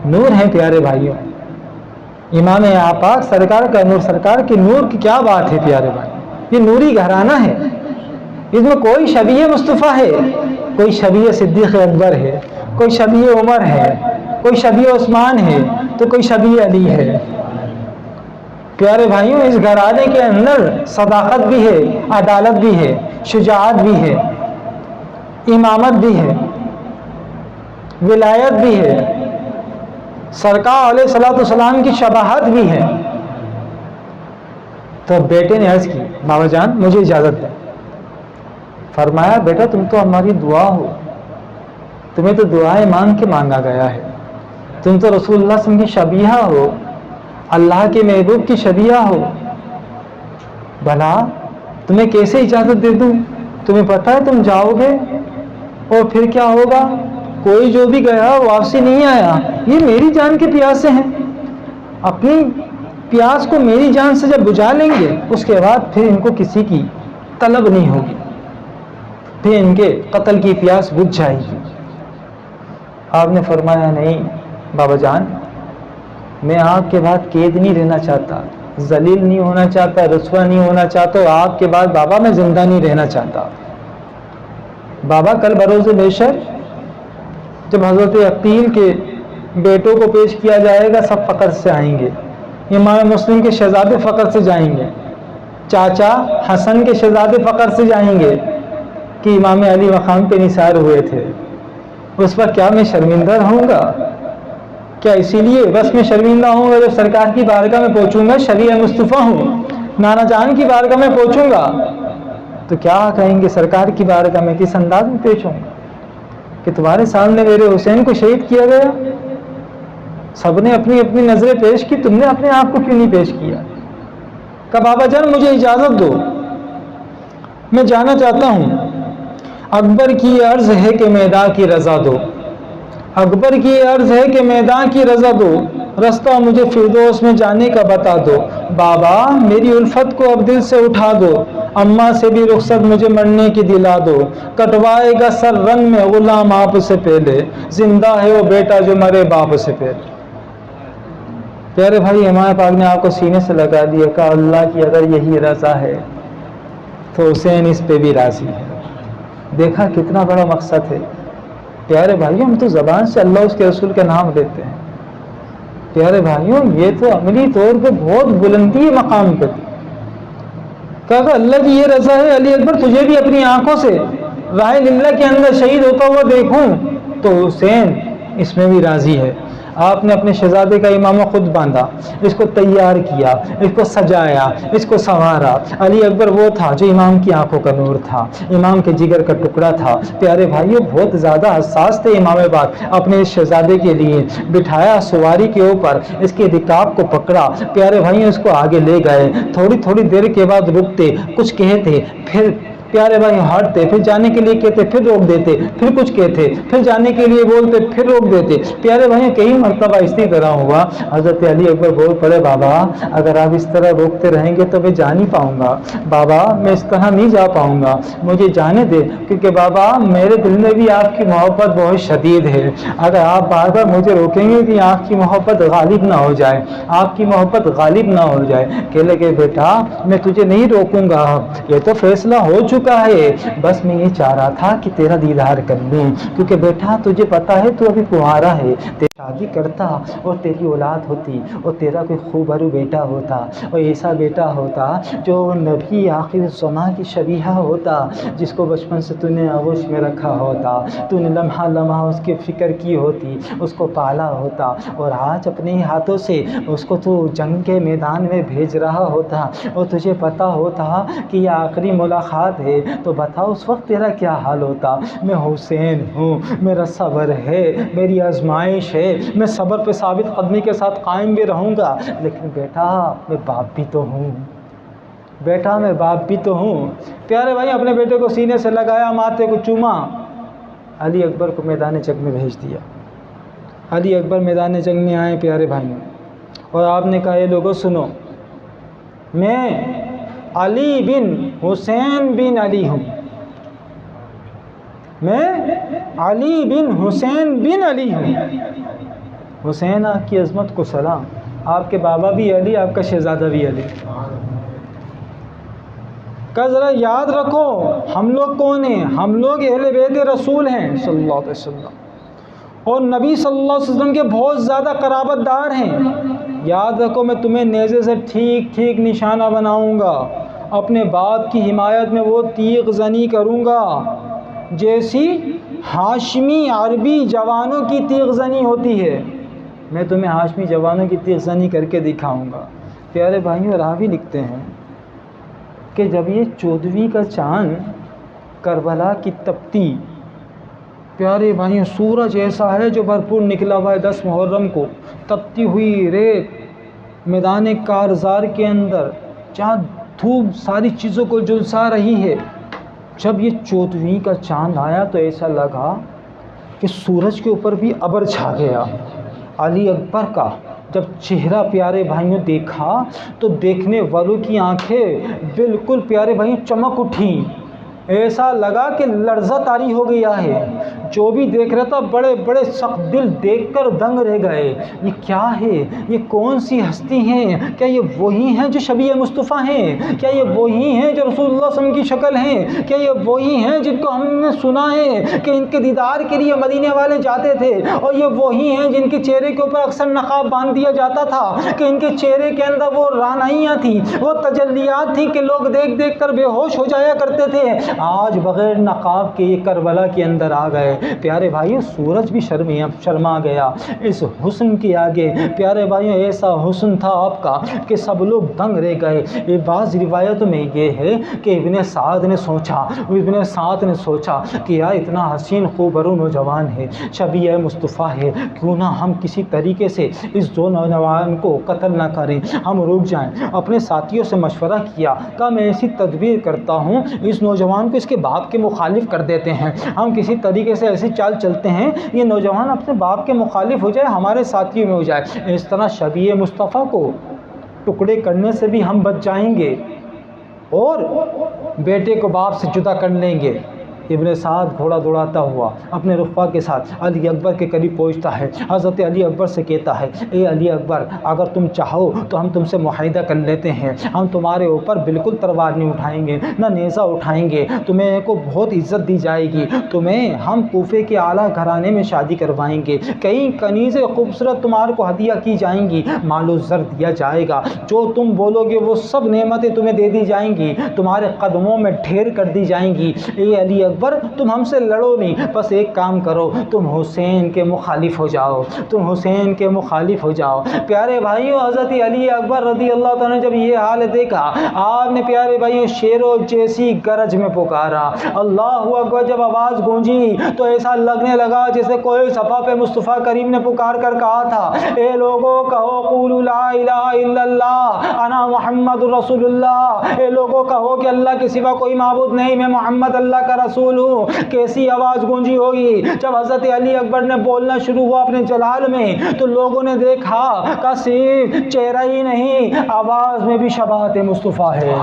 Speaker 1: نور ہے پیارے بھائیوں۔ امام آپاک سرکار کا نور، سرکار کے نور کی کیا بات ہے پیارے بھائی، یہ نوری گھرانہ ہے، اس میں کوئی شبیہ مصطفیٰ ہے، کوئی شبیہ صدیق اکبر ہے، کوئی شبیہ عمر ہے، کوئی شبیہ عثمان ہے، تو کوئی شبیہ علی ہے، پیارے بھائیوں، اس گھرانے کے اندر صداقت بھی ہے، عدالت بھی ہے، شجاعت بھی ہے، امامت بھی ہے، ولایت بھی ہے، سرکار علیہ الصلوۃ والسلام کی شباہت بھی ہے۔ تو بیٹے نے عرض کی بابا جان مجھے اجازت دیں۔ فرمایا بیٹا تم تو ہماری دعا ہو، تمہیں تو دعائیں مانگ کے مانگا گیا ہے، تم تو رسول اللہ صلی اللہ علیہ وسلم کی شبیہہ ہو، اللہ کے محبوب کی شبیہہ ہو، بھلا تمہیں کیسے اجازت دے دوں؟ تمہیں پتہ ہے تم جاؤ گے اور پھر کیا ہوگا؟ کوئی جو بھی گیا واپسی نہیں آیا، یہ میری جان کے پیاسے ہیں، اپنی پیاس کو میری جان سے جب بجھا لیں گے اس کے بعد پھر ان کو کسی کی طلب نہیں ہوگی، پھر ان کے قتل کی پیاس بجھ جائے گی۔ آپ نے فرمایا نہیں بابا جان، میں آپ کے بعد قید نہیں رہنا چاہتا، ذلیل نہیں ہونا چاہتا، رسوا نہیں ہونا چاہتا، اور آپ کے بعد بابا میں زندہ نہیں رہنا چاہتا۔ بابا کل بروز محشر جب حضرت عقیل کے بیٹوں کو پیش کیا جائے گا سب فقر سے آئیں گے، امام مسلم کے شہزادے فقر سے جائیں گے، چاچا حسن کے شہزادے فقر سے جائیں گے کہ امام علی مقام پہ نثار ہوئے تھے۔ اس وقت کیا میں شرمندہ رہوں گا؟ کیا اسی لیے بس میں شرمندہ ہوں گا جب سرکار کی بارگاہ میں پہنچوں گا؟ شریع مصطفیٰ ہوں، نانا جان کی بارگاہ میں پہنچوں گا تو کیا کہیں گے سرکار کی بارگاہ میں؟ کس انداز میں پیش ہوں کہ تمہارے سامنے میرے حسین کو شہید کیا گیا، سب نے اپنی اپنی نظریں پیش کی، تم نے اپنے آپ کو کیوں نہیں پیش کیا؟ کہ بابا جان مجھے اجازت دو، میں جانا چاہتا ہوں۔ اکبر کی عرض ہے کہ میدان کی رضا دو، اکبر کی عرض ہے کہ میدان کی رضا دو، رستہ مجھے فردوس میں جانے کا بتا دو، بابا میری الفت کو اب دل سے اٹھا دو، اماں سے بھی رخصت مجھے مرنے کی دلا دو، کٹوائے گا سر رن میں غلام آپ سے پہلے، زندہ ہے وہ بیٹا جو مرے باپ سے پہلے۔ پیارے بھائی امام پاک نے آپ کو سینے سے لگا دیا، کہا اللہ کی اگر یہی رضا ہے تو حسین اس پہ بھی راضی ہے۔ دیکھا کتنا بڑا مقصد ہے۔ پیارے بھائیوں ہم تو زبان سے اللہ اس کے رسول کا نام لیتے ہیں، پیارے بھائیوں یہ تو عملی طور پہ بہت بلندی مقام پہ تھی۔ کہا اللہ کی یہ رضا ہے علی اکبر تجھے بھی اپنی آنکھوں سے راہ اللہ کے اندر شہید ہوتا ہوا دیکھوں تو حسین اس میں بھی راضی ہے۔ آپ نے اپنے شہزادے کا امامہ خود باندھا، اس کو تیار کیا، اس کو سجایا، اس کو سنوارا۔ علی اکبر وہ تھا جو امام کی آنکھوں کا نور تھا، امام کے جگر کا ٹکڑا تھا۔ پیارے بھائیوں بہت زیادہ حساس تھے امام پاک، اپنے اس شہزادے کے لیے بٹھایا سواری کے اوپر، اس کے رکاب کو پکڑا، پیارے بھائیوں اس کو آگے لے گئے، تھوڑی تھوڑی دیر کے بعد رکتے، کچھ کہتے، پھر پیارے بھائی ہٹتے، پھر جانے کے لیے کہتے، پھر روک دیتے، پھر کچھ کہتے، پھر جانے کے لیے بولتے، پھر روک دیتے۔ پیارے بھائی کئی مرتبہ اسی طرح ہوا۔ حضرت علی اکبر بول پڑے بابا اگر آپ اس طرح روکتے رہیں گے تو میں جا نہیں پاؤں گا، بابا میں اس طرح نہیں جا پاؤں گا، مجھے جانے دے، کیونکہ بابا میرے دل میں بھی آپ کی محبت بہت شدید ہے، اگر آپ بار بار مجھے روکیں گے کہ آپ کی محبت غالب نہ ہو جائے، آپ کی محبت غالب نہ ہو جائے۔ کہنے لگے بیٹا میں تجھے نہیں روکوں گا، یہ تو فیصلہ ہو چکا ہے، بس میں یہ چاہ رہا تھا کہ تیرا دیدار کر لوں، کیونکہ بیٹا تجھے پتا ہے تو ابھی کنوارا ہے، شادی کرتا اور تیری اولاد ہوتی اور تیرا کوئی خوبرو بیٹا ہوتا اور ایسا بیٹا ہوتا جو نبی آخر الزماں کی شبیہہ ہوتا، جس کو بچپن سے تو نے آغوش میں رکھا ہوتا، تو نے لمحہ لمحہ اس کی فکر کی ہوتی، اس کو پالا ہوتا، اور آج اپنے ہی ہاتھوں سے اس کو تو جنگ کے میدان میں بھیج رہا ہوتا اور تجھے پتا ہوتا کہ یہ آخری ملاقات ہے، تو بتا اس وقت تیرا کیا حال ہوتا۔ میں حسین ہوں، میرا صبر ہے، میری آزمائش ہے، میں صبر پہ ثابت قدمی کے ساتھ قائم بھی رہوں گا، لیکن بیٹا میں باپ بھی تو ہوں، بیٹا میں باپ بھی تو ہوں۔ پیارے بھائی اپنے بیٹے کو سینے سے لگایا، ماتھے کو چوما، علی اکبر کو میدان جنگ میں بھیج دیا۔ علی اکبر میدان جنگ میں آئے پیارے بھائیوں، اور آپ نے کہا یہ لوگوں سنو، میں علی بن حسین بن علی ہوں، میں علی بن حسین بن علی ہوں۔ حسین آپ کی عظمت کو سلام، آپ کے بابا بھی علی، آپ کا شہزادہ بھی علی۔ کہ ذرا یاد رکھو ہم لوگ کون ہیں، ہم لوگ اہل بیت رسول ہیں صلی اللہ علیہ وسلم، اور نبی صلی اللہ علیہ وسلم کے بہت زیادہ قرابت دار ہیں۔ یاد رکھو میں تمہیں نیزے سے ٹھیک ٹھیک نشانہ بناؤں گا، اپنے باپ کی حمایت میں وہ تیغ زنی کروں گا جیسی ہاشمی عربی جوانوں کی تیغ زنی ہوتی ہے، میں تمہیں ہاشمی جوانوں کی تیغ زنی کر کے دکھاؤں گا۔ پیارے بھائیوں، راوی لکھتے ہیں کہ جب یہ 14ویں کا چاند کربلا کی تپتی، پیارے بھائیوں سورج ایسا ہے جو بھرپور نکلا ہوا ہے 10 محرم کو، تپتی ہوئی ریت میدان کارزار کے اندر جہاں دھوپ ساری چیزوں کو جلسا رہی ہے، جب یہ 14ویں کا چاند آیا تو ایسا لگا کہ سورج کے اوپر بھی ابر چھا گیا۔ علی اکبر کا جب چہرہ پیارے بھائیوں دیکھا تو دیکھنے والوں کی آنکھیں بالکل پیارے بھائیوں چمک اٹھیں، ایسا لگا کہ لرزہ طاری ہو گیا ہے۔ جو بھی دیکھ رہا تھا بڑے بڑے سخت دل دیکھ کر دنگ رہ گئے، یہ کیا ہے؟ یہ کون سی ہستی ہیں؟ کیا یہ وہی ہیں جو شبیہ مصطفیٰ ہیں؟ کیا یہ وہی ہیں جو رسول اللہ صلی اللہ علیہ وسلم کی شکل ہیں؟ کیا یہ وہی ہیں جن کو ہم نے سنا ہے کہ ان کے دیدار کے لیے مدینے والے جاتے تھے؟ اور یہ وہی ہیں جن کے چہرے کے اوپر اکثر نقاب باندھ دیا جاتا تھا کہ ان کے چہرے کے اندر وہ رانائیاں تھیں، وہ تجلیات تھیں کہ لوگ دیکھ دیکھ کر بے ہوش ہو جایا کرتے تھے، آج بغیر نقاب کے یہ کربلا کے اندر آ گئے۔ پیارے بھائیوں سورج بھی شرما گیا اس حسن کے آگے۔ پیارے بھائیوں ایسا حسن تھا آپ کا کہ سب لوگ دنگ رہ گئے۔ یہ بعض روایتوں میں یہ ہے کہ ابن سعد نے سوچا کہ یار اتنا حسین خوبرو نوجوان ہے، شبیہ مصطفیٰ ہے، کیوں نہ ہم کسی طریقے سے اس دو نوجوان کو قتل نہ کریں، ہم رک جائیں۔ اپنے ساتھیوں سے مشورہ کیا، کہا میں ایسی تدبیر کرتا ہوں اس نوجوان کو اس کے باپ کے مخالف کر دیتے ہیں، ہم کسی طریقے سے ایسی چال چلتے ہیں یہ نوجوان اپنے باپ کے مخالف ہو جائے، ہمارے ساتھیوں میں ہو جائے، اس طرح شبیہ مصطفیٰ کو ٹکڑے کرنے سے بھی ہم بچ جائیں گے اور بیٹے کو باپ سے جدا کر لیں گے۔ ابن سعد گھوڑا دوڑاتا ہوا اپنے رفقا کے ساتھ علی اکبر کے قریب پہنچتا ہے، حضرت علی اکبر سے کہتا ہے اے علی اکبر اگر تم چاہو تو ہم تم سے معاہدہ کر لیتے ہیں، ہم تمہارے اوپر بالکل تلوار نہیں اٹھائیں گے، نہ نیزہ اٹھائیں گے، تمہیں کو بہت عزت دی جائے گی، تمہیں ہم کوفے کے اعلیٰ گھرانے میں شادی کروائیں گے، کئی کنیزیں خوبصورت تمہارے کو ہدیہ کی جائیں گی، مال و زر دیا جائے گا، جو تم بولو گے وہ سب نعمتیں تمہیں دے دی جائیں گی، تمہارے قدموں میں ڈھیر کر دی جائیں گی۔ اے علی اکبر تم ہم سے لڑو نہیں، بس ایک کام کرو، تم حسین کے مخالف ہو جاؤ، تم حسین کے مخالف ہو جاؤ۔ پیارے بھائیوں حضرت علی اکبر رضی اللہ تعالیٰ نے جب یہ حال دیکھا، آپ نے پیارے بھائیوں شیروں جیسی گرج میں پکارا اللہ اکبر۔ جب آواز گونجی تو ایسا لگنے لگا جیسے کوئی صفا پہ مصطفیٰ کریم نے پکار کر کہا تھا اے لوگوں کہو قولوا لا الہ الا اللہ انا محمد رسول اللہ، اے لوگوں کہو کہ اللہ کے سوا کوئی معبود نہیں، میں محمد اللہ کا رسول ہوں۔ کیسی آواز گونجی ہوگی جب حضرت علی اکبر نے بولنا شروع ہوا اپنے جلال میں، تو لوگوں نے دیکھا کہ صرف چہرہ ہی نہیں آواز میں بھی شباہت مصطفیٰ ہے۔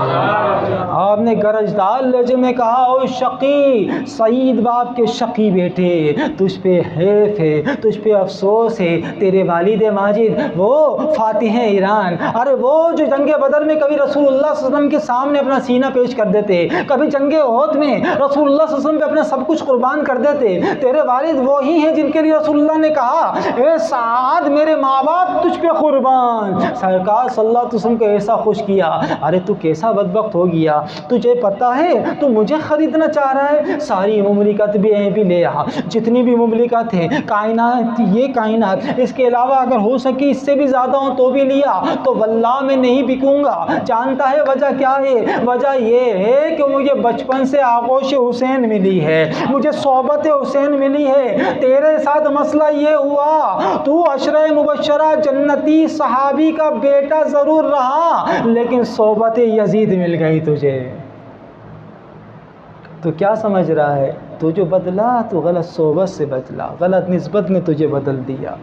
Speaker 1: آپ نے گرجدار لہجے میں کہا او شقی سعید باپ کے شقی بیٹے، تجھ پہ حیف ہے، تجھ پہ افسوس ہے، تیرے والد ماجد وہ فاتح ایران، ارے وہ جو جنگ بدر میں کبھی رسول اللہ صلی اللہ علیہ وسلم کے سامنے اپنا سینہ پیش کر دیتے، کبھی جنگ احد میں رسول اللہ صلی اللہ علیہ وسلم پہ اپنا سب کچھ قربان کر دیتے، تیرے والد وہی ہیں جن کے لیے رسول اللہ نے کہا اے سعد میرے ماں باپ تجھ پہ قربان۔ سرکار صلی اللہ علیہ وسلم کو ایسا خوش کیا، ارے تو کیسا بدبخت ہو گیا، تجھے پتا ہے تو مجھے خریدنا چاہ رہا ہے، ساری مملکت بھی لے آ، جتنی بھی مملکت ہیں کائنات، یہ کائنات، اس کے علاوہ اگر ہو سکی اس سے بھی زیادہ ہوں تو بھی لیا، تو واللہ میں نہیں بکوں گا۔ جانتا ہے وجہ کیا ہے؟ وجہ یہ ہے کہ مجھے بچپن سے آغوش حسین ملی ہے، مجھے صحبت حسین ملی ہے، تیرے ساتھ مسئلہ یہ ہوا تو عشرہ مبشرہ جنتی صحابی کا بیٹا ضرور رہا لیکن صحبت یزید مل گئی تجھے، تو کیا سمجھ رہا ہے؟ تو جو بدلا تو غلط صحبت سے بدلا، غلط نسبت نے تجھے بدل دیا۔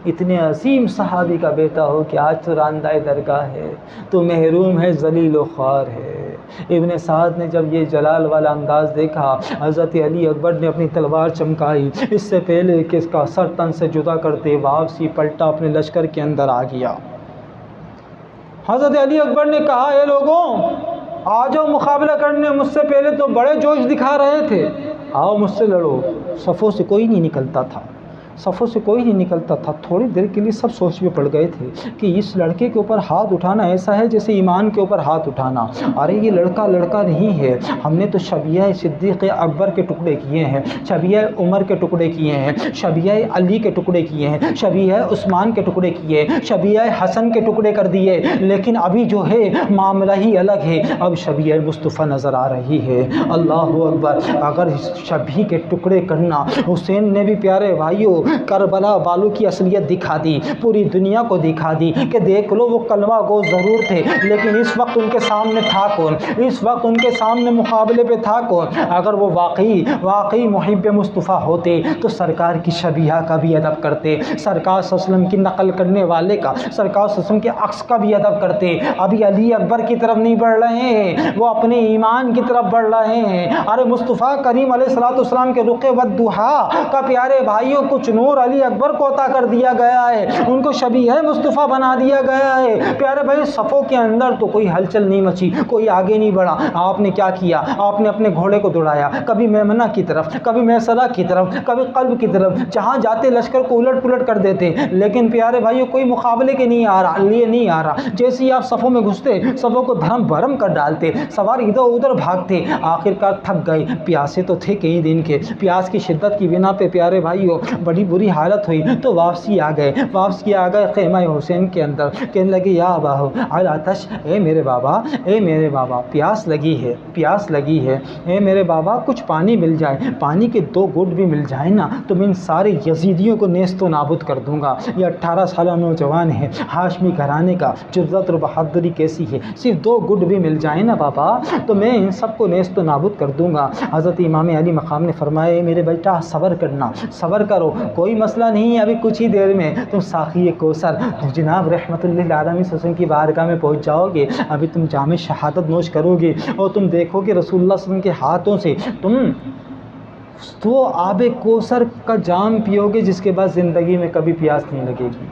Speaker 1: اتنے عظیم صحابی کا بیٹا ہو کہ آج تو راندہ درگاہ ہے، تو محروم ہے، ذلیل و خوار ہے۔ ابن سعد نے جب یہ جلال والا انداز دیکھا، حضرت علی اکبر نے اپنی تلوار چمکائی، اس سے پہلے کہ اس کا سر تن سے جدا کرتے واپسی پلٹا اپنے لشکر کے اندر آ گیا۔ حضرت علی اکبر نے کہا اے لوگوں آ جاؤ مقابلہ کرنے، مجھ سے پہلے تو بڑے جوش دکھا رہے تھے، آؤ مجھ سے لڑو۔ صفوں سے کوئی نہیں نکلتا تھا، صفوں سے کوئی نہیں نکلتا تھا۔ تھوڑی دیر کے لیے سب سوچ میں پڑ گئے تھے کہ اس لڑکے کے اوپر ہاتھ اٹھانا ایسا ہے جیسے ایمان کے اوپر ہاتھ اٹھانا۔ ارے یہ لڑکا نہیں ہے، ہم نے تو شبیہ صدیق اکبر کے ٹکڑے کیے ہیں، شبیہ عمر کے ٹکڑے کیے ہیں، شبیہ علی کے ٹکڑے کیے ہیں، شبیہ عثمان کے ٹکڑے کیے، شبیہ حسن کے ٹکڑے کر دیے، لیکن ابھی جو ہے معاملہ ہی الگ ہے۔ اب شبیہ مصطفیٰ نظر آ رہی ہے۔ اللہ اکبر۔ اگر شبیہ کے ٹکڑے کرنا، حسین نے بھی پیارے بھائیوں کربلا والوں کی اصلیت دکھا دی، پوری دنیا کو دکھا دی کہ دیکھ لو وہ کلمہ گو ضرور تھے، لیکن اس وقت ان کے سامنے تھا کون؟ اس وقت ان کے سامنے مقابلے پہ تھا کون؟ اگر وہ واقعی محب مصطفیٰ ہوتے تو سرکار کی شبیہ کا بھی ادب کرتے، سرکار صلی اللہ علیہ وسلم کی نقل کرنے والے کا، سرکار صلی اللہ علیہ وسلم کے عکس کا بھی ادب کرتے۔ ابھی علی اکبر کی طرف نہیں بڑھ رہے ہیں، وہ اپنے ایمان کی طرف بڑھ رہے ہیں۔ ارے مصطفیٰ کریم علیہ الصلوۃ والسلام کے رقے والضحیٰ کا پیارے بھائیوں کچھ نور علی اکبر کو عطا کر دیا گیا ہے، ان کو شبیہ مصطفیٰ بنا دیا گیا ہے۔ پیارے بھائی صفوں کے اندر تو کوئی ہلچل نہیں مچی، کوئی آگے نہیں بڑھا۔ آپ نے کیا کیا؟ آپ نے اپنے گھوڑے کو دوڑایا، کبھی میمنہ کی طرف، کبھی میسرہ کی طرف، کبھی قلب کی طرف، جہاں جاتے لشکر کو الٹ پلٹ کر دیتے، لیکن پیارے بھائیوں کوئی مقابلے کے نہیں آ رہا۔ جیسے ہی آپ صفوں میں گھستے، صفوں کو دھرم بھرم کر ڈالتے، سوار ادھر ادھر بھاگتے، آخرکار تھک گئے، پیاسے تو تھے کئی دن کے، پیاس کی شدت کی بنا پہ پیارے بھائیوں بڑی بری حالت ہوئی تو واپسی آ گئے خیمہ حسین کے اندر، کہنے لگے یا ابا العطش، اے میرے بابا پیاس لگی ہے، اے میرے بابا کچھ پانی مل جائے، پانی کے 2 گھونٹ بھی مل جائے نا تو میں ان سارے یزیدیوں کو نیست و نابود کر دوں گا۔ یہ 18 سالہ نوجوان ہے، ہاشمی گھرانے کا، جرأت اور بہادری کیسی ہے، صرف 2 گھونٹ بھی مل جائے نا بابا تو میں ان سب کو نیست و نابود کر دوں گا۔ حضرت امام علی مقام نے فرمایا میرے بیٹا صبر کرو، کوئی مسئلہ نہیں ہے، ابھی کچھ ہی دیر میں تم ساقی کوثر جناب رحمت اللہ علیہ وسلم کی بارگاہ میں پہنچ جاؤ گے، ابھی تم جام شہادت نوش کرو گے اور تم دیکھو گے رسول اللہ صلی اللہ علیہ وسلم کے ہاتھوں سے تم تو آب کوثر کا جام پیو گے جس کے بعد زندگی میں کبھی پیاس نہیں لگے گی۔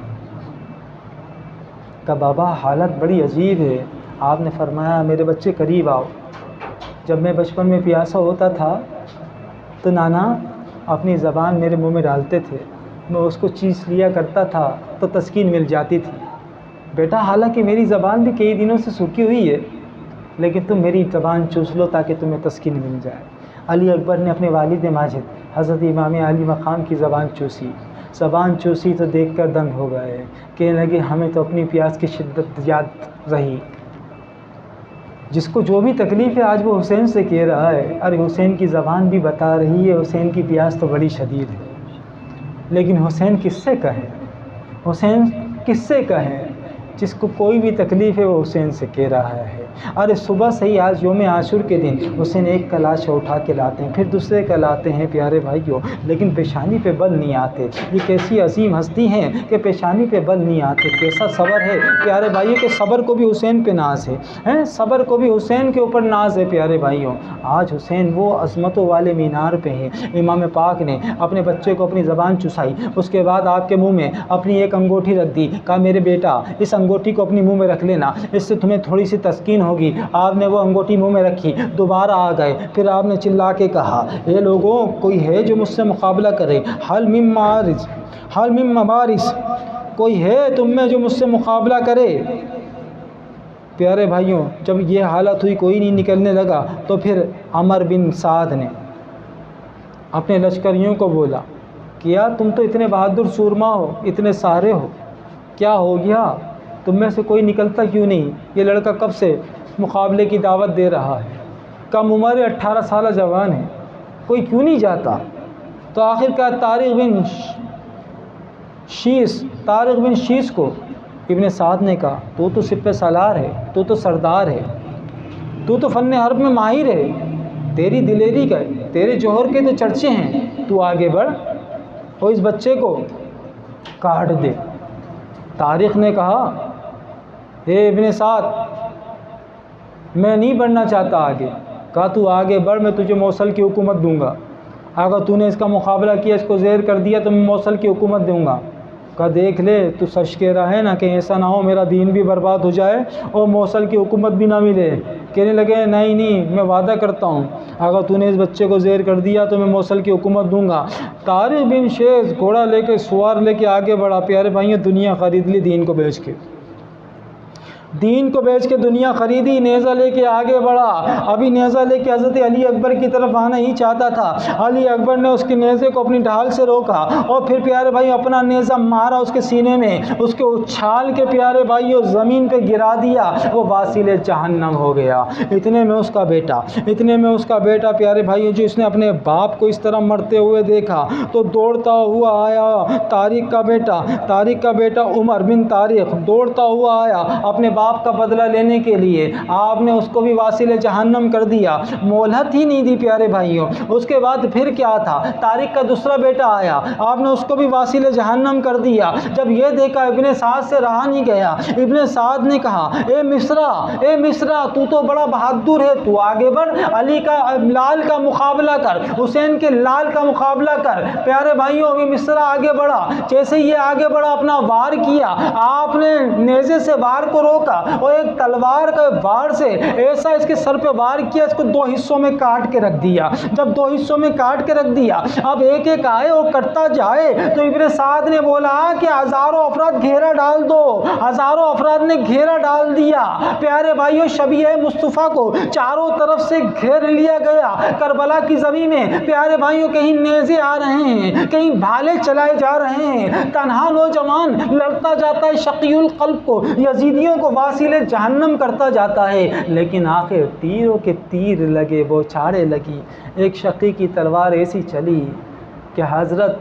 Speaker 1: کہ بابا حالت بڑی عجیب ہے۔ آپ نے فرمایا میرے بچے قریب آؤ، جب میں بچپن میں پیاسا ہوتا تھا تو نانا اپنی زبان میرے منہ میں ڈالتے تھے، میں اس کو چیس لیا کرتا تھا تو تسکین مل جاتی تھی۔ بیٹا حالانکہ میری زبان بھی کئی دنوں سے سوکھی ہوئی ہے، لیکن تم میری زبان چوس لو تاکہ تمہیں تسکین مل جائے۔ علی اکبر نے اپنے والد ماجد حضرت امام علی مقام کی زبان چوسی تو دیکھ کر دنگ ہو گئے، کہنے لگے ہمیں تو اپنی پیاس کی شدت یاد رہی، جس کو جو بھی تکلیف ہے آج وہ حسین سے کہہ رہا ہے۔ ارے حسین کی زبان بھی بتا رہی ہے حسین کی پیاس تو بڑی شدید ہے، لیکن حسین کس سے کہے؟ جس کو کوئی بھی تکلیف ہے وہ حسین سے کہہ رہا ہے۔ ارے صبح سے ہی آج یوم عاشور کے دن حسین ایک کا لاشا اٹھا کے لاتے ہیں، پھر دوسرے کا لاتے ہیں پیارے بھائیوں، لیکن پیشانی پہ بل نہیں آتے۔ یہ کیسی عظیم ہستی ہیں کہ پیشانی پہ بل نہیں آتے۔ کیسا صبر ہے پیارے بھائیوں کہ صبر کو بھی حسین پہ ناز ہے، صبر کو بھی حسین کے اوپر ناز ہے پیارے بھائیوں۔ آج حسین وہ عظمتوں والے مینار پہ ہیں۔ امام پاک نے اپنے بچے کو اپنی زبان چسائی، اس کے بعد آپ کے منہ میں اپنی ایک انگوٹھی رکھ دی، کہا میرے بیٹا اس انگوٹھی کو اپنی منہ میں رکھ لینا، اس سے تمہیں تھوڑی سی تسکین ہوگی۔ آپ نے وہ انگوٹھی منہ میں رکھی، دوبارہ آ گئے، پھر آپ نے چلا کے کہا اے لوگوں کوئی ہے جو مجھ سے مقابلہ کرے؟ حل من مبارز، کوئی ہے تم میں جو مجھ سے مقابلہ کرے؟ پیارے بھائیوں جب یہ حالت ہوئی کوئی نہیں نکلنے لگا تو پھر عمر بن سعد نے اپنے لشکریوں کو بولا کیا تم تو اتنے بہادر سورما ہو، اتنے سارے ہو، کیا ہو گیا؟ تم میں سے کوئی نکلتا کیوں نہیں؟ یہ لڑکا کب سے مقابلے کی دعوت دے رہا ہے، کم عمر 18 سالہ جوان ہے، کوئی کیوں نہیں جاتا؟ تو آخر کار طارق بن شیس کو ابن سعد نے کہا تو سپہ سالار ہے، تو سردار ہے، تو فن حرب میں ماہر ہے، تیری دلیری کا تیرے جوہر کے تو چرچے ہیں، تو آگے بڑھ اور اس بچے کو کاٹ دے۔ طارق نے کہا اے ابن سعد میں نہیں بڑھنا چاہتا آگے۔ کہا تو آگے بڑھ، میں تجھے موصل کی حکومت دوں گا، اگر تو نے اس کا مقابلہ کیا، اس کو زیر کر دیا تو میں موصل کی حکومت دوں گا۔ کہا دیکھ لے تو سچ کہہ رہا ہے نا، کہ ایسا نہ ہو میرا دین بھی برباد ہو جائے اور موصل کی حکومت بھی نہ ملے۔ کہنے لگے نہیں میں وعدہ کرتا ہوں اگر تو نے اس بچے کو زیر کر دیا تو میں موصل کی حکومت دوں گا۔ طارق بن شیخ گھوڑا لے کے سوار لے کے آگے بڑھا۔ پیارے بھائیوں دنیا خرید لی دین کو بیچ کے، دین کو بیچ کے دنیا خریدی، نیزہ لے کے آگے بڑھا۔ ابھی نیزہ لے کے حضرت علی اکبر کی طرف آنا ہی چاہتا تھا، علی اکبر نے اس کے نیزے کو اپنی ڈھال سے روکا اور پھر پیارے بھائی اپنا نیزہ مارا اس کے سینے میں، اس کے اچھال کے پیارے بھائیوں زمین پہ گرا دیا، وہ واصل جہنم ہو گیا۔ اتنے میں اس کا بیٹا پیارے بھائیوں جو اس نے اپنے باپ کو اس طرح مرتے ہوئے دیکھا تو دوڑتا ہوا آیا۔ طارق کا بیٹا عمر بن طارق دوڑتا ہوا آیا اپنے باپ کا بدلہ لینے کے لیے۔ آپ نے اس کو بھی واصل جہنم کر دیا، مہلت ہی نہیں دی پیارے بھائیوں۔ اس کے بعد پھر کیا تھا، طارق کا دوسرا بیٹا آیا، آپ نے اس کو بھی واصل جہنم کر دیا۔ جب یہ دیکھا ابن سعد سے رہا نہیں گیا، ابن سعد نے کہا اے مصرع تو تو بڑا بہادر ہے، تو آگے بڑھ، علی کا لال کا مقابلہ کر، حسین کے لال کا مقابلہ کر۔ پیارے بھائیوں یہ مصرع آگے بڑھا، جیسے یہ آگے بڑھا اپنا وار کیا، آپ نے نیزے سے وار کو روکا اور ایک تلوار کا وار سے ایسا اس کے سر پہ وار کیا، اس کو دو حصوں میں کاٹ کے رکھ دیا۔ جب دو حصوں میں کاٹ کے رکھ دیا، اب ایک ایک آئے اور کٹتا جائے تو ابن سعد نے بولا کہ ہزاروں افراد گھیرا ڈال دو۔ ہزاروں افراد نے گھیرا ڈال دیا۔ پیارے بھائیوں شبیہ مصطفیٰ کو چاروں طرف سے گھیر لیا گیا۔ کربلا کی زمین میں پیارے بھائیوں کہیں نیزے آ رہے ہیں، کہیں بھالے چلائے جا رہے ہیں، تنہا نوجوان لڑتا جاتا ہے شقی القلب کو، یزیدیوں کو واصل جہنم کرتا جاتا ہے، لیکن آخر تیروں کے تیر لگے، بوچھاریں لگی، ایک شقی کی تلوار ایسی چلی کہ حضرت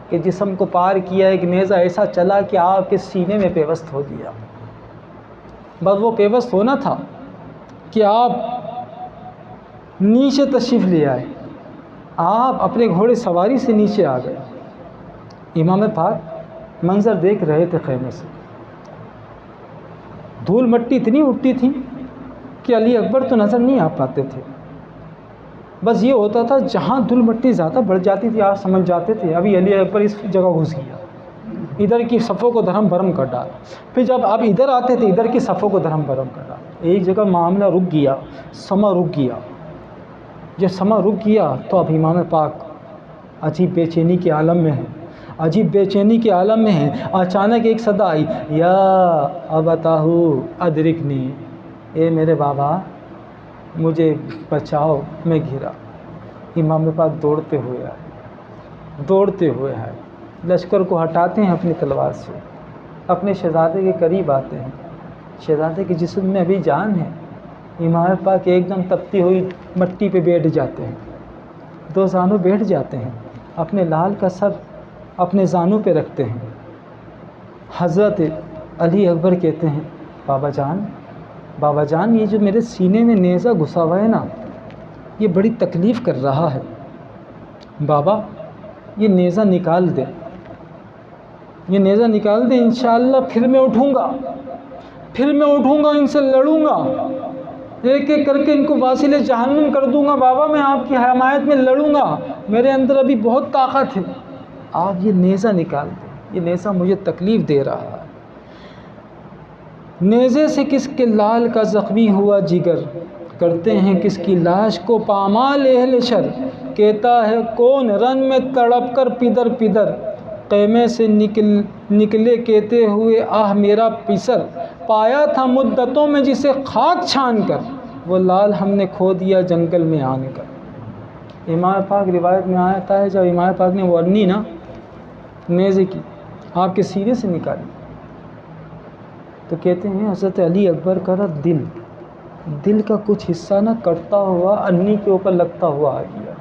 Speaker 1: کے جسم کو پار کیا، ایک نیزہ ایسا چلا کہ آپ کے سینے میں پیوست ہو گیا۔ بس وہ پیوست ہونا تھا کہ آپ نیچے تشریف لے آئے، آپ اپنے گھوڑے سواری سے نیچے آ گئے۔ امام پاک منظر دیکھ رہے تھے خیمے سے، دھول مٹی اتنی اٹھتی تھی کہ علی اکبر تو نظر نہیں آ پاتے تھے۔ بس یہ ہوتا تھا جہاں دھول مٹی زیادہ بڑھ جاتی تھی آپ سمجھ جاتے تھے ابھی علی اکبر اس جگہ گھس گیا، ادھر کی صفوں کو دھرم بھرم کر ڈالا۔ پھر جب آپ ادھر آتے تھے ادھر کی صفوں کو دھرم بھرم کر ڈالا۔ ایک جگہ معاملہ رک گیا، سما رک گیا۔ جب سما رک گیا تو اب امام پاک عجیب بے چینی کے عالم میں ہیں۔ اچانک ایک صدا آئی، یا ابتاہ ادرکنی، اے میرے بابا مجھے بچاؤ، میں گرا۔ امام پاک دوڑتے ہوئے آئے، لشکر کو ہٹاتے ہیں اپنی تلوار سے، اپنے شہزادے کے قریب آتے ہیں۔ شہزادے کے جسم میں ابھی جان ہے۔ امام پاک ایک دم تپتی ہوئی مٹی پہ بیٹھ جاتے ہیں، دو زانوں بیٹھ جاتے ہیں، اپنے لال کا سر اپنے زانوں پہ رکھتے ہیں۔ حضرت علی اکبر کہتے ہیں بابا جان یہ جو میرے سینے میں نیزہ گھسا ہوا ہے نا، یہ بڑی تکلیف کر رہا ہے، بابا یہ نیزہ نکال دے، انشاءاللہ پھر میں اٹھوں گا، ان سے لڑوں گا، ایک ایک کر کے ان کو واصل جہنم کر دوں گا، بابا میں آپ کی حمایت میں لڑوں گا، میرے اندر ابھی بہت طاقت ہے، آپ یہ نیزہ نکال دیں، یہ نیزہ مجھے تکلیف دے رہا ہے۔ نیزے سے کس کے لال کا زخمی ہوا جگر، کرتے ہیں کس کی لاش کو پامال اہل شر، کہتا ہے کون رن میں تڑپ کر پدر خیمے سے نکلے کہتے ہوئے آہ میرا پسر، پایا تھا مدتوں میں جسے خاک چھان کر، وہ لال ہم نے کھو دیا جنگل میں آن کر۔ امام پاک روایت میں آتا ہے جب امام پاک نے وہ ارنی نا نیزے کی آپ کے سینے سے نکالی تو کہتے ہیں حضرت علی اکبر کا دل کا کچھ حصہ نہ کٹتا ہوا ارنی کے اوپر لگتا ہوا آ گیا،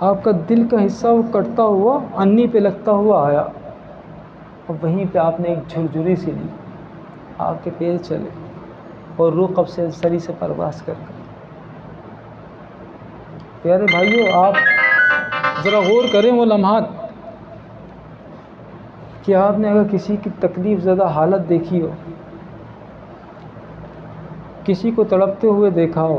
Speaker 1: آپ کا دل کا حصہ وہ کٹتا ہوا ارنی پہ لگتا ہوا آیا، اور وہیں پہ آپ نے ایک جھرجھری سی لی، آپ کے پیر چلے اور روح قبض سے سری سے پرواز کر گئی۔ پیارے بھائیوں آپ ذرا غور کریں وہ لمحات کہ آپ نے اگر کسی کی تکلیف زدہ حالت دیکھی ہو، کسی کو تڑپتے ہوئے دیکھا ہو،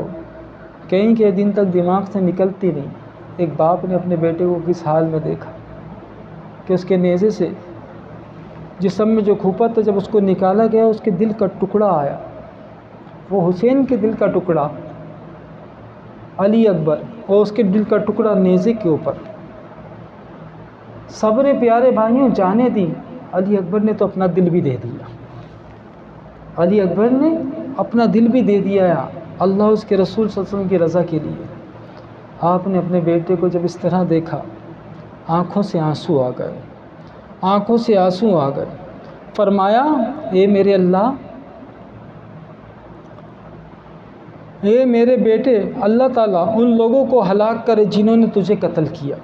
Speaker 1: کئی دن تک دماغ سے نکلتی نہیں، ایک باپ نے اپنے بیٹے کو کس حال میں دیکھا، کہ اس کے نیزے سے جسم میں جو کھوپا تھا جب اس کو نکالا گیا اس کے دل کا ٹکڑا آیا، وہ حسین کے دل کا ٹکڑا، علی اکبر، اور اس کے دل کا ٹکڑا نیزے کے اوپر۔ صبر پیارے بھائیوں جانے دی، علی اکبر نے تو اپنا دل بھی دے دیا، علی اکبر نے اپنا دل بھی دے دیا اللہ اس کے رسول صلی اللہ علیہ وسلم کی رضا کے لیے۔ آپ نے اپنے بیٹے کو جب اس طرح دیکھا آنکھوں سے آنسو آ گئے، آنکھوں سے آنسو آ گئے۔ فرمایا اے میرے اللہ، اے میرے بیٹے، اللہ تعالیٰ ان لوگوں کو ہلاک کرے جنہوں نے تجھے قتل کیا۔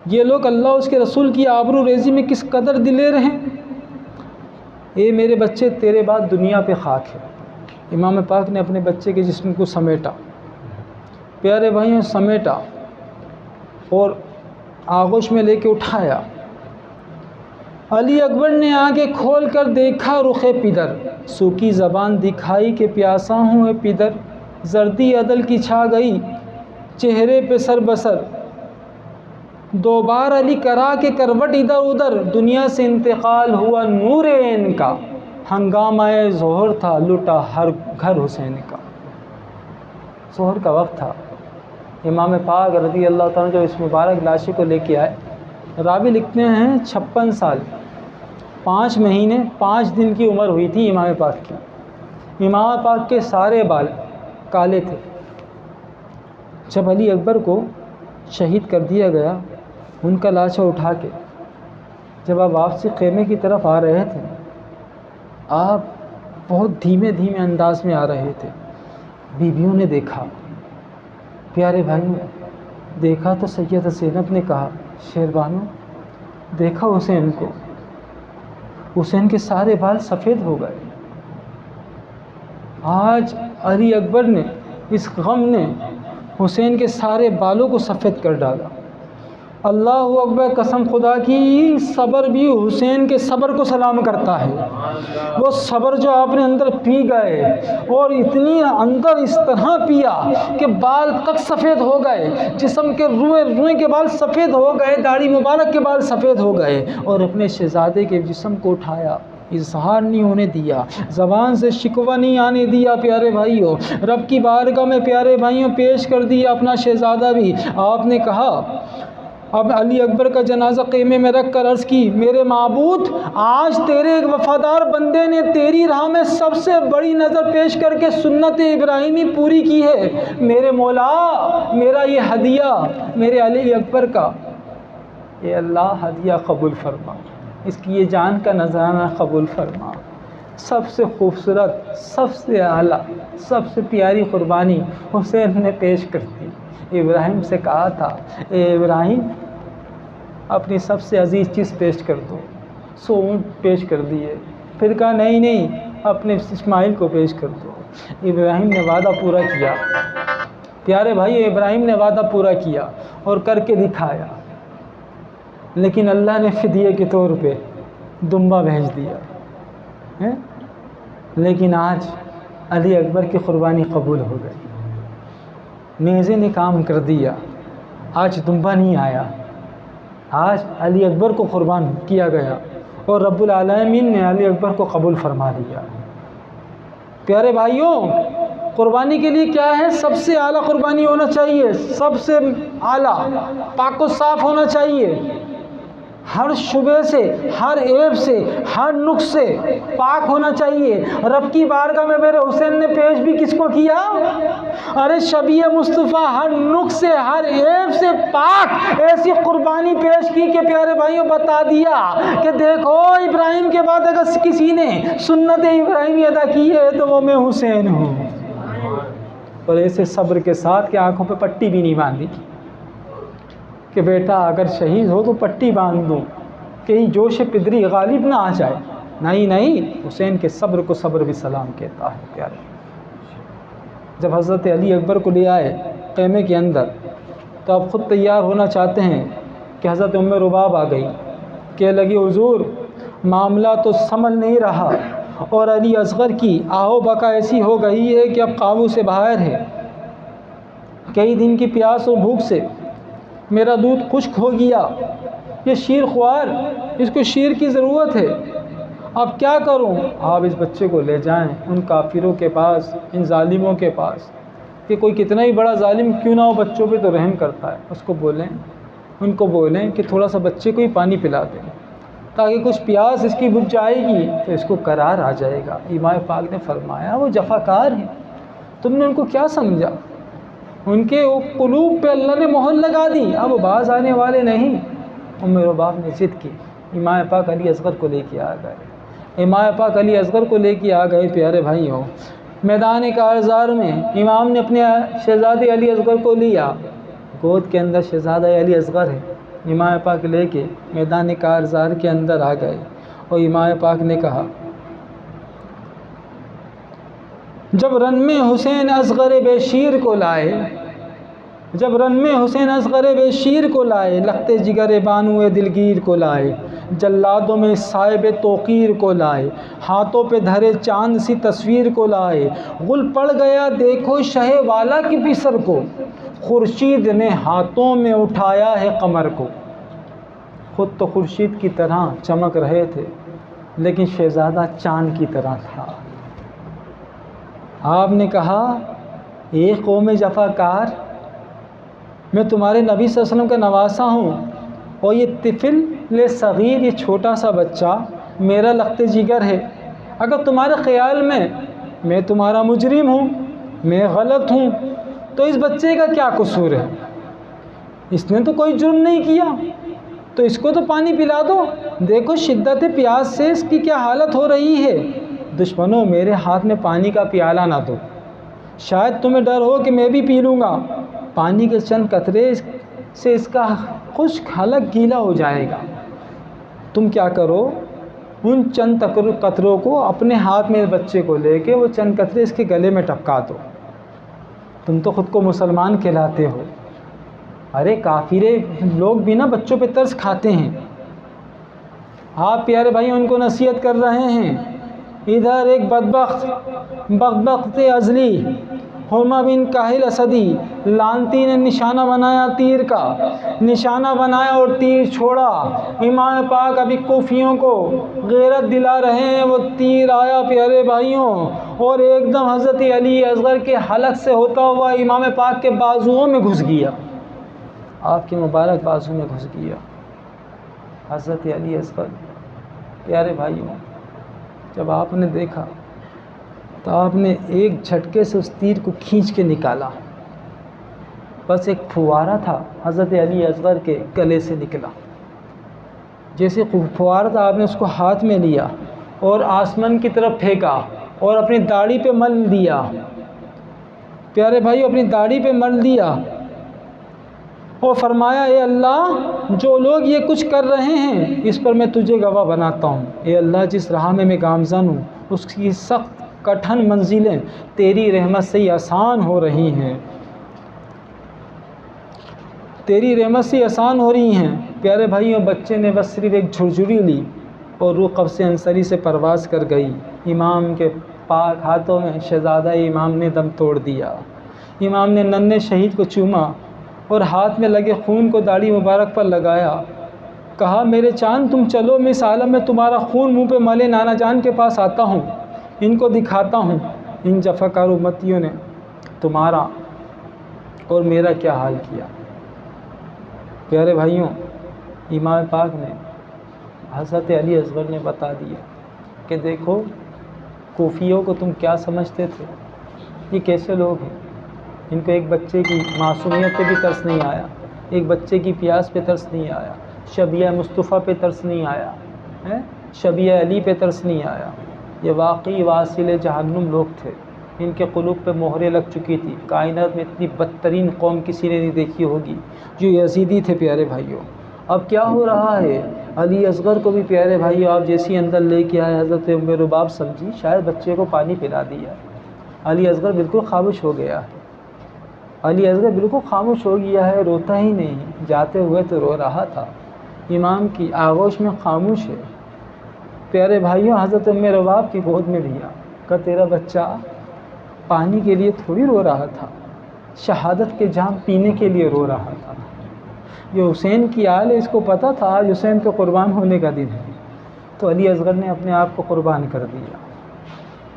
Speaker 1: یہ لوگ اللہ اس کے رسول کی آبرو ریزی میں کس قدر دلیر ہیں۔ اے میرے بچے، تیرے بعد دنیا پہ خاک ہے۔ امام پاک نے اپنے بچے کے جسم کو سمیٹا، پیارے بھائیوں سمیٹا، اور آغوش میں لے کے اٹھایا۔ علی اکبر نے آنکھیں کھول کر دیکھا رخ پدر، سوکھی زبان دکھائی کہ پیاسا ہوں اے پدر، زردی عدل کی چھا گئی چہرے پہ سر بسر، دو بار علی کرا کے کروٹ ادھر ادھر، دنیا سے انتقال ہوا نور عین کا، ہنگامہ ظہر تھا لٹا ہر گھر حسین کا۔ ظہر کا وقت تھا، امام پاک رضی اللہ تعالیٰ جو اس مبارک لاشی کو لے کے آئے، راوی لکھتے ہیں 56 سال 5 مہینے 5 دن کی عمر ہوئی تھی امام پاک کی۔ امام پاک کے سارے بال کالے تھے۔ جب علی اکبر کو شہید کر دیا گیا، ان کا لاشا اٹھا کے جب آپ واپسی خیمے کی طرف آ رہے تھے، آپ بہت دھیمے دھیمے انداز میں آ رہے تھے۔ بیویوں نے دیکھا، پیارے بھائیوں دیکھا تو سیدہ زینب نے کہا شیربانو دیکھا حسین کو، حسین کے سارے بال سفید ہو گئے۔ آج علی اکبر نے اس غم نے حسین کے سارے بالوں کو سفید کر ڈالا۔ اللہ اکبر، قسم خدا کی صبر بھی حسین کے صبر کو سلام کرتا ہے۔ وہ صبر جو آپ نے اندر پی گئے، اور اتنی اندر اس طرح پیا کہ بال تک سفید ہو گئے، جسم کے روئے کے بال سفید ہو گئے، داڑھی مبارک کے بال سفید ہو گئے، اور اپنے شہزادے کے جسم کو اٹھایا، اظہار نہیں ہونے دیا، زبان سے شکوہ نہیں آنے دیا۔ پیارے بھائیوں رب کی بارگاہ میں پیارے بھائیوں پیش کر دیا اپنا شہزادہ بھی۔ آپ نے کہا، اب علی اکبر کا جنازہ خیمے میں رکھ کر عرض کی، میرے معبود آج تیرے ایک وفادار بندے نے تیری راہ میں سب سے بڑی نظر پیش کر کے سنت ابراہیمی پوری کی ہے۔ میرے مولا، میرا یہ ہدیہ میرے علی اکبر کا، اے اللہ ہدیہ قبول فرما، اس کی یہ جان کا نذرانہ قبول فرما۔ سب سے خوبصورت، سب سے اعلیٰ، سب سے پیاری قربانی حسین نے پیش کر دی۔ ابراہیم سے کہا تھا، اے ابراہیم اپنی سب سے عزیز چیز پیش کر دو، 100 اونٹ پیش کر دیے، پھر کہا نہیں اپنے اسماعیل کو پیش کر دو۔ ابراہیم نے وعدہ پورا کیا، پیارے بھائی ابراہیم نے وعدہ پورا کیا اور کر کے دکھایا، لیکن اللہ نے فدیے کے طور پہ دمبا بھیج دیا۔ لیکن آج علی اکبر کی قربانی قبول ہو گئی، نیزے نے کام کر دیا، آج دمبا نہیں آیا، آج علی اکبر کو قربان کیا گیا، اور رب العالمین نے علی اکبر کو قبول فرما دیا۔ پیارے بھائیوں قربانی کے لیے کیا ہے؟ سب سے اعلیٰ قربانی ہونا چاہیے، سب سے اعلیٰ، پاک و صاف ہونا چاہیے، ہر شبہ سے، ہر عیب سے، ہر نقص سے پاک ہونا چاہیے۔ رب کی بارگاہ میں میرے حسین نے پیش بھی کس کو کیا؟ ارے شبیہ مصطفیٰ ہر نقص سے، ہر عیب سے پاک ایسی قربانی پیش کی کہ پیارے بھائیوں بتا دیا کہ دیکھو ابراہیم کے بعد اگر کسی نے سنت ابراہیمی ادا کی ہے تو وہ میں حسین ہوں۔ اور ایسے صبر کے ساتھ کہ آنکھوں پہ پٹی بھی نہیں باندھی کہ بیٹا اگر شہید ہو تو پٹی باندھ دوں، کہیں جوش پدری غالب نہ آ جائے۔ نہیں، حسین کے صبر کو صبر بھی سلام کہتا ہے۔ پیارے جب حضرت علی اکبر کو لے آئے خیمے کے اندر تو آپ خود تیار ہونا چاہتے ہیں کہ حضرت ام رباب آ گئی، کہنے لگی حضور معاملہ تو سنبھل نہیں رہا، اور علی اصغر کی آہو بکا ایسی ہو گئی ہے کہ اب قابو سے باہر ہے، کئی دن کی پیاس اور بھوک سے میرا دودھ خشک ہو گیا، یہ شیر خوار، اس کو شیر کی ضرورت ہے، اب کیا کروں؟ آپ اس بچے کو لے جائیں ان کافروں کے پاس، ان ظالموں کے پاس، کہ کوئی کتنا ہی بڑا ظالم کیوں نہ ہو بچوں پہ تو رحم کرتا ہے، اس کو بولیں، ان کو بولیں کہ تھوڑا سا بچے کو ہی پانی پلا دیں تاکہ کچھ پیاس اس کی بجھ جائے گی تو اس کو قرار آ جائے گا۔ امام پاک نے فرمایا وہ جفاکار ہیں، تم نے ان کو کیا سمجھا؟ ان کے قلوب پہ اللہ نے مہر لگا دی، اب وہ باز آنے والے نہیں۔ میرے باپ نے ضد کی، امام پاک علی اصغر کو لے کے آ گئے، امام پاک علی اصغر کو لے کے آ گئے۔ پیارے بھائیوں، میدان کارزار میں امام نے اپنے شہزادے علی اصغر کو لیا، گود کے اندر شہزادہ علی اصغر ہے، امام پاک لے کے میدان کارزار کے اندر آ گئے، اور امام پاک نے کہا جب رن میں حسین اصغر بے شیر کو لائے، جب رن میں حسین اصغر بے شیر کو لائے، لخت جگر بانو دلگیر کو لائے، جلادوں میں صاحب توقیر کو لائے، ہاتھوں پہ دھرے چاند سی تصویر کو لائے، غل پڑ گیا دیکھو شہ والا کی پسر کو، خورشید نے ہاتھوں میں اٹھایا ہے قمر کو۔ خود تو خورشید کی طرح چمک رہے تھے لیکن شہزادہ چاند کی طرح تھا۔ آپ نے کہا اے قوم جفاکار، میں تمہارے نبی صلی اللہ علیہ وسلم کا نواسا ہوں، اور یہ طفل صغیر، یہ چھوٹا سا بچہ میرا لخت جگر ہے، اگر تمہارے خیال میں تمہارا مجرم ہوں، میں غلط ہوں، تو اس بچے کا کیا قصور ہے؟ اس نے تو کوئی جرم نہیں کیا، تو اس کو تو پانی پلا دو، دیکھو شدت پیاس سے اس کی کیا حالت ہو رہی ہے۔ دشمنوں، میرے ہاتھ میں پانی کا پیالہ نہ دو، شاید تمہیں ڈر ہو کہ میں بھی پی لوں گا، پانی کے چند قطرے سے اس کا خشک حلق گیلا ہو جائے گا۔ تم کیا کرو، ان چند قطروں کو اپنے ہاتھ میں بچے کو لے کے وہ چند قطرے اس کے گلے میں ٹپکا دو۔ تم تو خود کو مسلمان کہلاتے ہو، ارے کافرے لوگ بھی نا بچوں پہ ترس کھاتے ہیں۔ آپ پیارے بھائی ان کو نصیحت کر رہے ہیں، ادھر ایک بدبخت ازلی حرمہ بن کاہل اسدی لانتی نے نشانہ بنایا، تیر کا نشانہ بنایا اور تیر چھوڑا۔ امام پاک ابھی کوفیوں کو غیرت دلا رہے ہیں، وہ تیر آیا پیارے بھائیوں اور ایک دم حضرت علی اصغر کے حلق سے ہوتا ہوا امام پاک کے بازوؤں میں گھس گیا، آپ کے مبارک بازو میں گھس گیا۔ حضرت علی اصغر پیارے بھائیوں، جب آپ نے دیکھا تو آپ نے ایک جھٹکے سے اس تیر کو کھینچ کے نکالا، بس ایک پھوارا تھا حضرت علی اصغر کے گلے سے نکلا، جیسے پھوارا تھا، آپ نے اس کو ہاتھ میں لیا اور آسمان کی طرف پھینکا اور اپنی داڑھی پہ مل دیا۔ پیارے بھائی اپنی داڑھی پہ مل دیا اور فرمایا اے اللہ، جو لوگ یہ کچھ کر رہے ہیں اس پر میں تجھے گواہ بناتا ہوں، اے اللہ جس راہ میں گامزن ہوں اس کی سخت کٹھن منزلیں تیری رحمت سے ہی آسان ہو رہی ہیں، تیری رحمت سے آسان ہو رہی ہیں۔ پیارے بھائیوں، بچے نے بس صرف ایک جھرجھری لی اور روح قبض انصری سے پرواز کر گئی۔ امام کے پاک ہاتھوں میں شہزادہ امام نے دم توڑ دیا۔ امام نے ننھے شہید کو چوما اور ہاتھ میں لگے خون کو داڑھی مبارک پر لگایا، کہا میرے چاند تم چلو، میں اس عالم میں تمہارا خون منہ پہ ملے نانا جان کے پاس آتا ہوں، ان کو دکھاتا ہوں ان جفاکار امتیوں نے تمہارا اور میرا کیا حال کیا۔ پیارے بھائیوں، امام پاک نے حضرت علی اصغر نے بتا دیا کہ دیکھو کوفیوں کو تم کیا سمجھتے تھے، یہ کیسے لوگ ہیں، ان کو ایک بچے کی معصومیت پہ بھی ترس نہیں آیا، ایک بچے کی پیاس پہ ترس نہیں آیا، شبیہ مصطفیٰ پہ ترس نہیں آیا، شبیہ علی پہ ترس نہیں آیا۔ یہ واقعی واصل جہنم لوگ تھے، ان کے قلوب پہ مہریں لگ چکی تھی، کائنات میں اتنی بدترین قوم کسی نے نہیں دیکھی ہوگی جو یزیدی تھے۔ پیارے بھائیوں، اب کیا ہو رہا ہے، علی اصغر کو بھی پیارے بھائیوں آپ جیسی اندر لے کے آئے، حضرت ام رباب سمجھی شاید بچے کو پانی پلا دیا، علی اصغر بالکل خاموش ہو گیا ہے، علی اصغر بالکل خاموش ہو گیا ہے، روتا ہی نہیں، جاتے ہوئے تو رو رہا تھا، امام کی آغوش میں خاموش ہے۔ پیارے بھائیوں، حضرت ام رباب کی گود میں لیا، کہ تیرا بچہ پانی کے لیے تھوڑی رو رہا تھا، شہادت کے جام پینے کے لیے رو رہا تھا۔ یہ حسین کی آل ہے، اس کو پتہ تھا آج حسین پہ قربان ہونے کا دن ہے، تو علی اصغر نے اپنے آپ کو قربان کر دیا۔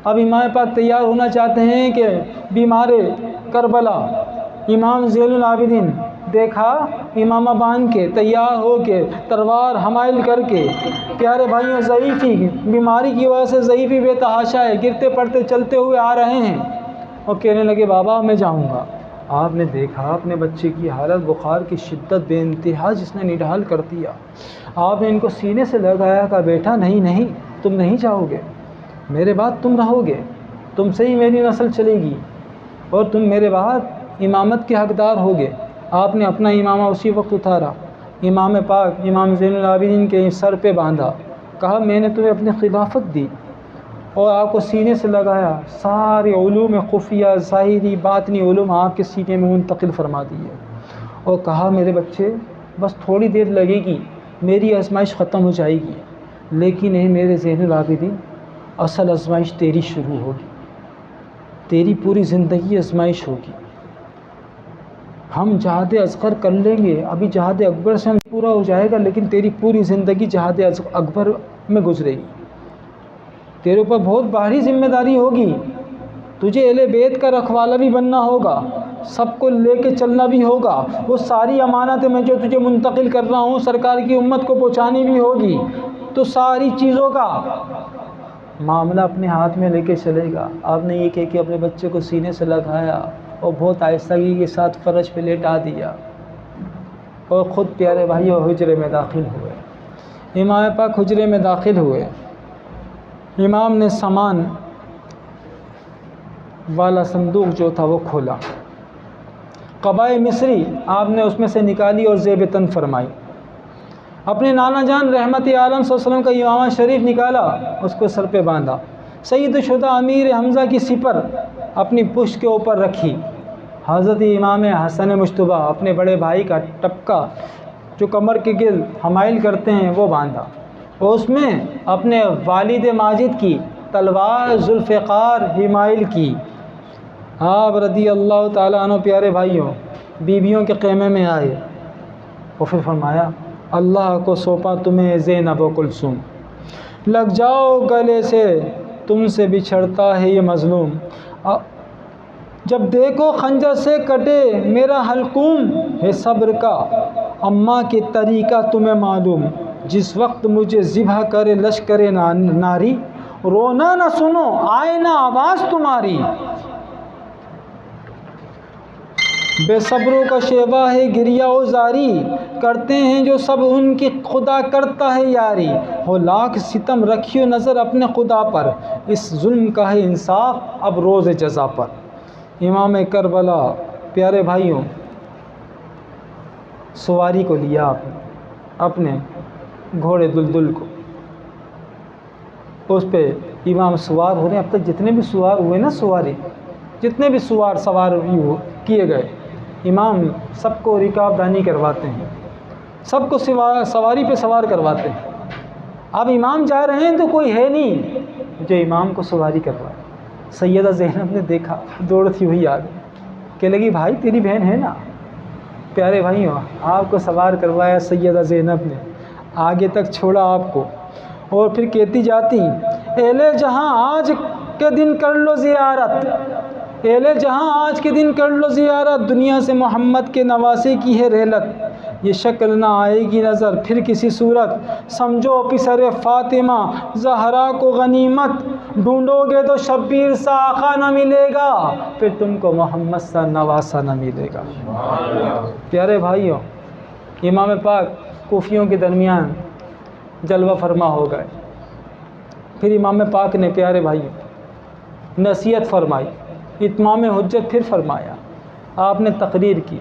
Speaker 1: اب امام پاک تیار ہونا چاہتے ہیں کہ بیمار کربلا امام زین العابدین دیکھا امامہ باندھ کے تیار ہو کے تلوار حمائل کر کے، پیارے بھائیوں ضعیفی بیماری کی وجہ سے ضعیفی بے تحاشا ہے، گرتے پڑتے چلتے ہوئے آ رہے ہیں اور کہنے لگے بابا میں جاؤں گا۔ آپ نے دیکھا اپنے بچے کی حالت، بخار کی شدت بے انتہا جس نے نڈھال کر دیا، آپ نے ان کو سینے سے لگایا، کہا بیٹا نہیں نہیں تم نہیں جاؤ گے، میرے بعد تم رہو گے، تم سے ہی میری نسل چلے گی اور تم میرے بعد امامت کے حقدار ہوگے۔ آپ نے اپنا امامہ اسی وقت اتارا، امام پاک امام زین العابدین کے سر پہ باندھا، کہا میں نے تمہیں اپنی خلافت دی اور آپ کو سینے سے لگایا، سارے علوم خفیہ ظاہری باطنی علوم آپ کے سینے میں منتقل فرما دیے اور کہا میرے بچے بس تھوڑی دیر لگے گی، میری آزمائش ختم ہو جائے گی، لیکن اے میرے زین العابدین اصل آزمائش تیری شروع ہوگی، تیری پوری زندگی آزمائش ہوگی۔ ہم جہاد اصغر کر لیں گے، ابھی جہاد اکبر سے ہم پورا ہو جائے گا، لیکن تیری پوری زندگی جہاد اکبر میں گزرے گی، تیرے اوپر بہت بھاری ذمہ داری ہوگی، تجھے اہل بیت کا رکھوالا بھی بننا ہوگا، سب کو لے کے چلنا بھی ہوگا، وہ ساری امانتیں میں جو تجھے منتقل کر رہا ہوں سرکار کی امت کو پہنچانی بھی ہوگی، تو ساری چیزوں کا معاملہ اپنے ہاتھ میں لے کے چلے گا۔ آپ نے یہ کہہ کے اپنے بچے کو سینے سے لگایا اور بہت آہستگی کے ساتھ فرش پہ لیٹا دیا اور خود پیارے بھائیوں حجرے میں داخل ہوئے۔ امام پاک حجرے میں داخل ہوئے، امام نے سامان والا صندوق جو تھا وہ کھولا، قبائے مصری آپ نے اس میں سے نکالی اور زیب تن فرمائی، اپنے نانا جان رحمت عالم صلی اللہ علیہ وسلم کا امامہ شریف نکالا، اس کو سر پہ باندھا، سید الشہداء امیر حمزہ کی سپر اپنی پشت کے اوپر رکھی، حضرت امام حسن مجتبیٰ اپنے بڑے بھائی کا ٹپکا جو کمر کے گرد حمائل کرتے ہیں وہ باندھا، اور اس میں اپنے والد ماجد کی تلوار ذوالفقار حمائل کی۔ آپ رضی اللہ تعالیٰ عنہ پیارے بھائیوں بیویوں کے خیمے میں آئے اور پھر فرمایا اللہ کو سونپا تمہیں زینب و کلثوم، لگ جاؤ گلے سے تم سے بچھڑتا ہے یہ مظلوم، جب دیکھو خنجر سے کٹے میرا حلقوم، ہے صبر کا اماں کے طریقہ تمہیں معلوم، جس وقت مجھے ذبح کرے لشکر ناری، رونا نہ سنو آئے نہ آواز تمہاری، بے صبروں کا شیوا ہے گریہ و زاری، کرتے ہیں جو سب ان کی خدا کرتا ہے یاری، ہو لاکھ ستم رکھیو نظر اپنے خدا پر، اس ظلم کا ہے انصاف اب روز جزا پر۔ امام کربلا پیارے بھائیوں سواری کو لیا آپ نے، اپنے گھوڑے دلدل کو، اس پہ امام سوار ہو رہے ہیں۔ اب تک جتنے بھی سوار ہوئے نا، سواری جتنے بھی سوار کیے گئے، امام سب کو رکاب دانی کرواتے ہیں، سب کو سواری پہ سوار کرواتے ہیں۔ اب امام جا رہے ہیں تو کوئی ہے نہیں جو امام کو سواری کروائے۔ سیدہ زینب نے دیکھا، دوڑتی ہوئی آ گئی، کہنے لگی بھائی تیری بہن ہے نا۔ پیارے بھائیوں آپ کو سوار کروایا سیدہ زینب نے، آگے تک چھوڑا آپ کو، اور پھر کہتی جاتی اہل جہاں آج کے دن کر لو زیارت، اہل جہاں آج کے دن کر لو زیارت، دنیا سے محمد کے نواسے کی ہے رحلت، یہ شکل نہ آئے گی نظر پھر کسی صورت، سمجھو پسر فاطمہ زہرا کو غنیمت، ڈھونڈو گے تو شبیر سا آقا نہ ملے گا، پھر تم کو محمد سا نواسا نہ ملے گا۔ پیارے بھائیوں امام پاک کوفیوں کے درمیان جلوہ فرما ہو گئے، پھر امام پاک نے پیارے بھائیوں نصیحت فرمائی، اتمام حجت پھر فرمایا، آپ نے تقریر کی،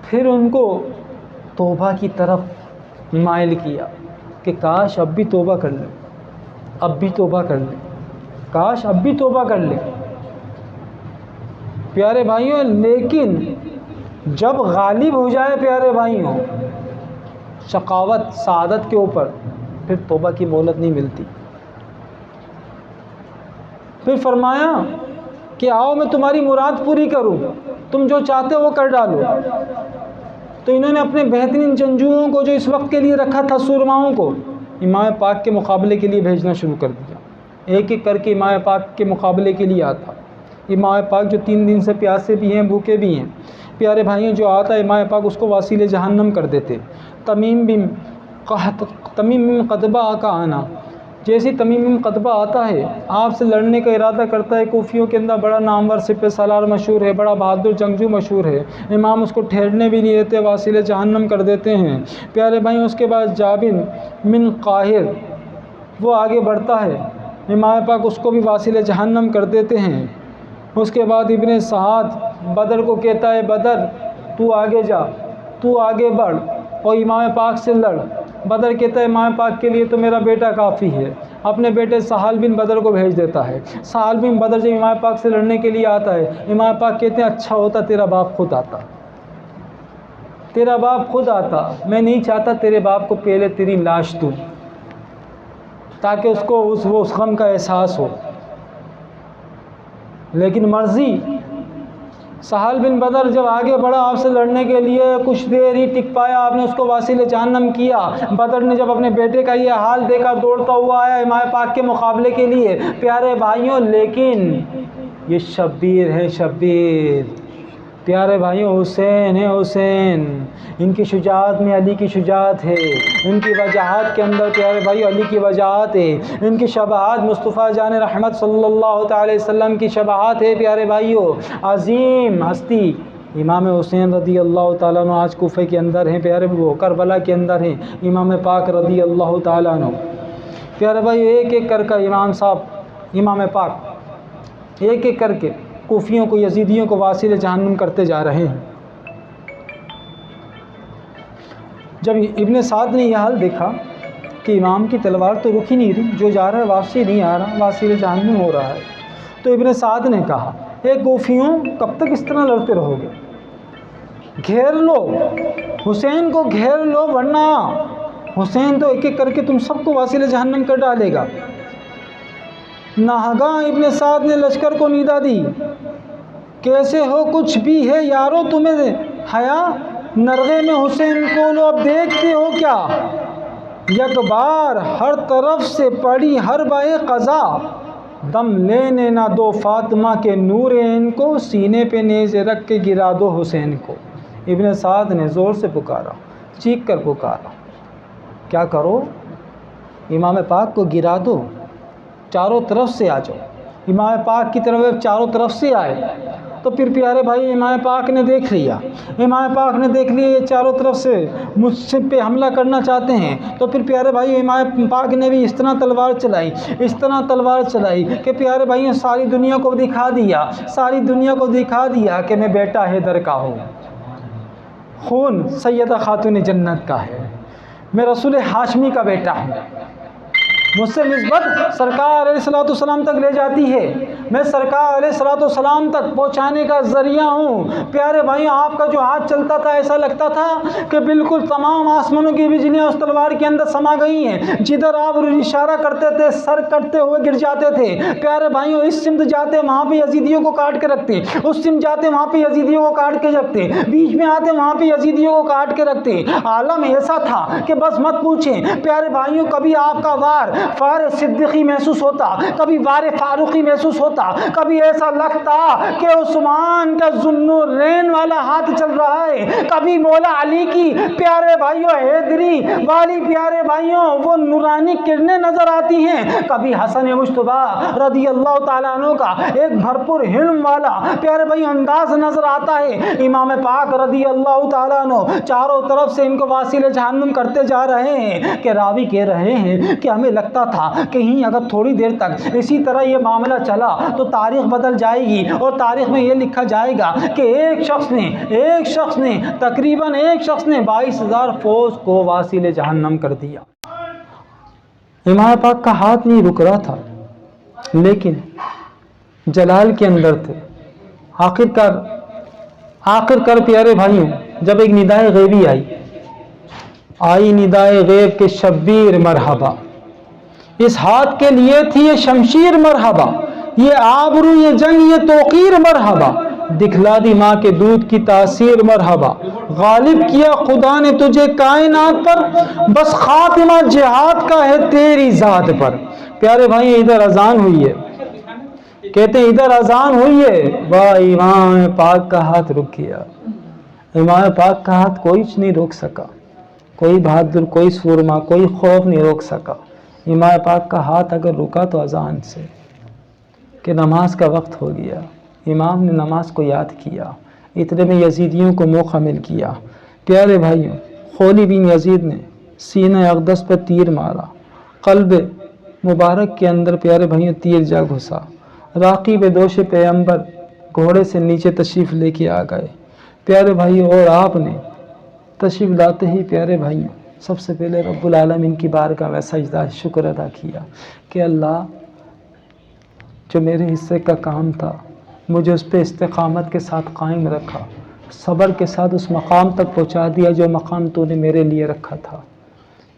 Speaker 1: پھر ان کو توبہ کی طرف مائل کیا کہ کاش اب بھی توبہ کر لیں، اب بھی توبہ کر لیں، کاش اب بھی توبہ کر لیں۔ پیارے بھائیوں لیکن جب غالب ہو جائے پیارے بھائیوں شقاوت سعادت کے اوپر، پھر توبہ کی مہلت نہیں ملتی۔ پھر فرمایا کہ آؤ میں تمہاری مراد پوری کروں، تم جو چاہتے ہو وہ کر ڈالو۔ تو انہوں نے اپنے بہترین جنگجوؤں کو جو اس وقت کے لیے رکھا تھا، سورماؤں کو، امام پاک کے مقابلے کے لیے بھیجنا شروع کر دیا۔ ایک ایک کر کے امام پاک کے مقابلے کے لیے آتا۔ امام پاک جو 3 دن سے پیاسے بھی ہیں، بھوکے بھی ہیں، پیارے بھائیوں، جو آتا ہے امام پاک اس کو واسیل جہنم کر دیتے۔ تمیم بن قدبہ کا آنا، جیسے تمیم بن قدبہ آتا ہے، آپ سے لڑنے کا ارادہ کرتا ہے، کوفیوں کے اندر بڑا نامور سپہ سالار مشہور ہے، بڑا بہادر جنگجو مشہور ہے، امام اس کو ٹھہرنے بھی نہیں دیتے، واسیل جہنم کر دیتے ہیں۔ پیارے بھائیوں، اس کے بعد جابر بن قاہر وہ آگے بڑھتا ہے، امام پاک اس کو بھی واسیل جہنم کر دیتے ہیں۔ اس کے بعد ابن سعد بدر کو کہتا ہے، بدر تو آگے جا، تو آگے بڑھ اور امام پاک سے لڑ۔ بدر کہتا ہے امام پاک کے لیے تو میرا بیٹا کافی ہے، اپنے بیٹے سہل بن بدر کو بھیج دیتا ہے۔ سہل بن بدر جب امام پاک سے لڑنے کے لیے آتا ہے، امام پاک کہتے ہیں اچھا ہوتا تیرا باپ خود آتا، تیرا باپ خود آتا، میں نہیں چاہتا تیرے باپ کو پہلے تیری لاش دوں تاکہ اس کو اس غم کا احساس ہو، لیکن مرضی۔ سہل بن بدر جب آگے بڑھا آپ سے لڑنے کے لیے، کچھ دیر ہی ٹک پایا، آپ نے اس کو واسیل جہنم کیا۔ بدر نے جب اپنے بیٹے کا یہ حال دیکھا، دوڑتا ہوا آیا امام پاک کے مقابلے کے لیے۔ پیارے بھائیوں، لیکن یہ شبیر ہے، شبیر، پیارے بھائیوں، حسین ہے، حسین، ان کی شجاعت میں علی کی شجاعت ہے، ان کی وجاہت کے اندر پیارے بھائیوں علی کی وجاہت ہے، ان کی شباہت مصطفیٰ جان رحمت صلی اللہ تعالی وسلم کی شباہت ہے۔ پیارے بھائیوں، عظیم ہستی امام حسین رضی اللہ تعالیٰ عنہ آج کوفے کے اندر ہیں، پیارے وہ کربلا کے اندر ہیں، امام پاک رضی اللہ تعالیٰ عنہ۔ پیارے بھائی، ایک ایک کر کے امام صاحب، امام پاک ایک ایک کر کے کوفیوں کو، یزیدیوں کو واسیل جہنم کرتے جا رہے ہیں۔ جب ابن سعد نے یہ حال دیکھا کہ امام کی تلوار تو رک ہی نہیں رہی، جو جا رہا ہے واپسی نہیں آ رہا، واسیل جہنم ہو رہا ہے، تو ابن سعد نے کہا، اے کوفیوں، کب تک اس طرح لڑتے رہو گے؟ گھیر لو، حسین کو گھیر لو، ورنہ حسین تو ایک ایک کر کے تم سب کو واسیل جہنم کر ڈالے گا۔ ناگہاں ابن سعد نے لشکر کو ندا دی، کیسے ہو، کچھ بھی ہے یارو تمہیں حیا، نرغے میں حسین کو لو اب دیکھتے ہو کیا؟ یک بار ہر طرف سے پڑی ہر بائے قضا، دم لینے نہ دو فاطمہ کے نور عین کو، سینے پہ نیزے رکھ کے گرا دو حسین کو۔ ابن سعد نے زور سے پکارا، چیخ کر پکارا، کیا کرو؟ امام پاک کو گرا دو، چاروں طرف سے آ جاؤ۔ امام پاک کی طرف چاروں طرف سے آئے تو پھر پیارے بھائی امام پاک نے دیکھ لیا، امام پاک نے دیکھ لیا یہ چاروں طرف سے مجھ سے پہ حملہ کرنا چاہتے ہیں، تو پھر پیارے بھائی امام پاک نے بھی اس طرح تلوار چلائی، اس طرح تلوار چلائی کہ پیارے بھائی ساری دنیا کو دکھا دیا، ساری دنیا کو دکھا دیا کہ میں بیٹا حیدر کا ہوں، خون سیدہ خاتون جنت کا ہے، میں رسول ہاشمی کا بیٹا ہوں، مجھ سے نسبت سرکار علیہ الصلوۃ والسلام تک لے جاتی ہے، میں سرکار علیہ الصلوۃ والسلام تک پہنچانے کا ذریعہ ہوں۔ پیارے بھائیوں، آپ کا جو ہاتھ چلتا تھا ایسا لگتا تھا کہ بالکل تمام آسمانوں کی بجلیاں اس تلوار کے اندر سما گئی ہیں، جدھر آپ اشارہ کرتے تھے سر کٹتے ہوئے گر جاتے تھے۔ پیارے بھائیوں، اس سمت جاتے وہاں پہ یزیدیوں کو کاٹ کے رکھتے، اس سمت جاتے وہاں پہ یزیدیوں کو کاٹ کے رکھتے، بیچ میں آتے وہاں پہ یزیدیوں کو کاٹ کے رکھتے۔ عالم ایسا تھا کہ بس مت پوچھیں۔ پیارے بھائیوں، کبھی آپ کا وار صدیقی محسوس ہوتا، کبھی وار فاروقی محسوس ہوتا، کبھی ایسا لگتا کہ عثمان کا ذوالنورین والا ہاتھ چل رہا ہے، کبھی مولا علی کی پیارے بھائیوں حیدری والی پیارے بھائیوں وہ نورانی کرنیں نظر آتی ہیں، کبھی حسن مجتبیٰ رضی اللہ تعالیٰ عنہ کا ایک بھرپور حلم والا پیارے بھائی انداز نظر آتا ہے۔ امام پاک رضی اللہ تعالیٰ عنہ چاروں طرف سے ان کو واسیل جہنم کرتے جا رہے ہیں کہ راوی کہہ رہے ہیں کہ ہمیں لگتا تھا کہیں اگر تھوڑی دیر تک اسی طرح یہ معاملہ چلا تو تاریخ بدل جائے گی، اور تاریخ میں یہ لکھا جائے گا کہ ایک شخص نے تقریباً 22,000 فوج کو واسیل جہنم کر دیا۔ امام پاک کا ہاتھ نہیں رک رہا تھا، لیکن جلال کے اندر تھے۔ آخر کار پیارے بھائیوں، جب ایک ندائے غیبی آئی ندائے غیب کے شبیر مرحبا، اس ہاتھ کے لیے تھی یہ شمشیر مرحبا، یہ آبرو، یہ جنگ، یہ توقیر مرحبا، دکھلا دی ماں کے دودھ کی تاثیر مرحبا، غالب کیا خدا نے تجھے کائنات پر، بس خاتمہ جہاد کا ہے تیری ذات پر۔ پیارے بھائی ادھر اذان ہوئی ہے، کہتے ہیں ادھر اذان ہوئی ہے، واہ امام پاک کا ہاتھ رک گیا۔ امام پاک کا ہاتھ کوئی نہیں روک سکا، کوئی بہادر، کوئی سورما، کوئی خوف نہیں روک سکا۔ امام پاک کا ہاتھ اگر رکا تو اذان سے کہ نماز کا وقت ہو گیا۔ امام نے نماز کو یاد کیا، اتنے میں یزیدیوں کو موقع مل گیا۔ پیارے بھائیوں، خولی بن یزید نے سینہ اقدس پہ تیر مارا، قلب مبارک کے اندر پیارے بھائیوں تیر جا گھسا۔ راقی بے دوش پیغمبر گھوڑے سے نیچے تشریف لے کے آ گئے پیارے بھائیوں، اور آپ نے تشریف لاتے ہی پیارے بھائیوں سب سے پہلے رب العالمین کی بارگاہ میں سجدہ شکر ادا کیا کہ اللہ جو میرے حصے کا کام تھا مجھے اس پہ استقامت کے ساتھ قائم رکھا، صبر کے ساتھ اس مقام تک پہنچا دیا جو مقام تو نے میرے لیے رکھا تھا۔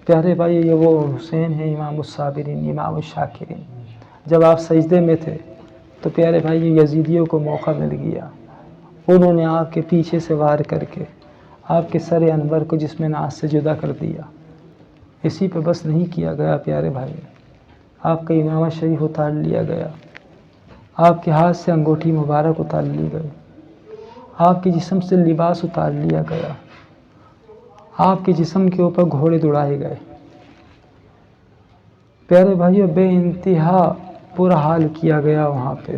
Speaker 1: پیارے بھائی یہ وہ حسین ہے، امام الصابرین، امام الشاکرین۔ جب آپ سجدے میں تھے تو پیارے بھائی یزیدیوں کو موقع مل گیا، انہوں نے آپ کے پیچھے سے وار کر کے آپ کے سر انور کو جسم ناز سے جدا کر دیا۔ اسی پہ بس نہیں کیا گیا پیارے بھائی، آپ کا امامہ شریف اتار لیا گیا، آپ کے ہاتھ سے انگوٹھی مبارک اتار لی گئی، آپ کے جسم سے لباس اتار لیا گیا، آپ کے جسم کے اوپر گھوڑے دوڑائے گئے۔ پیارے بھائیوں بے انتہا برا حال کیا گیا وہاں پہ۔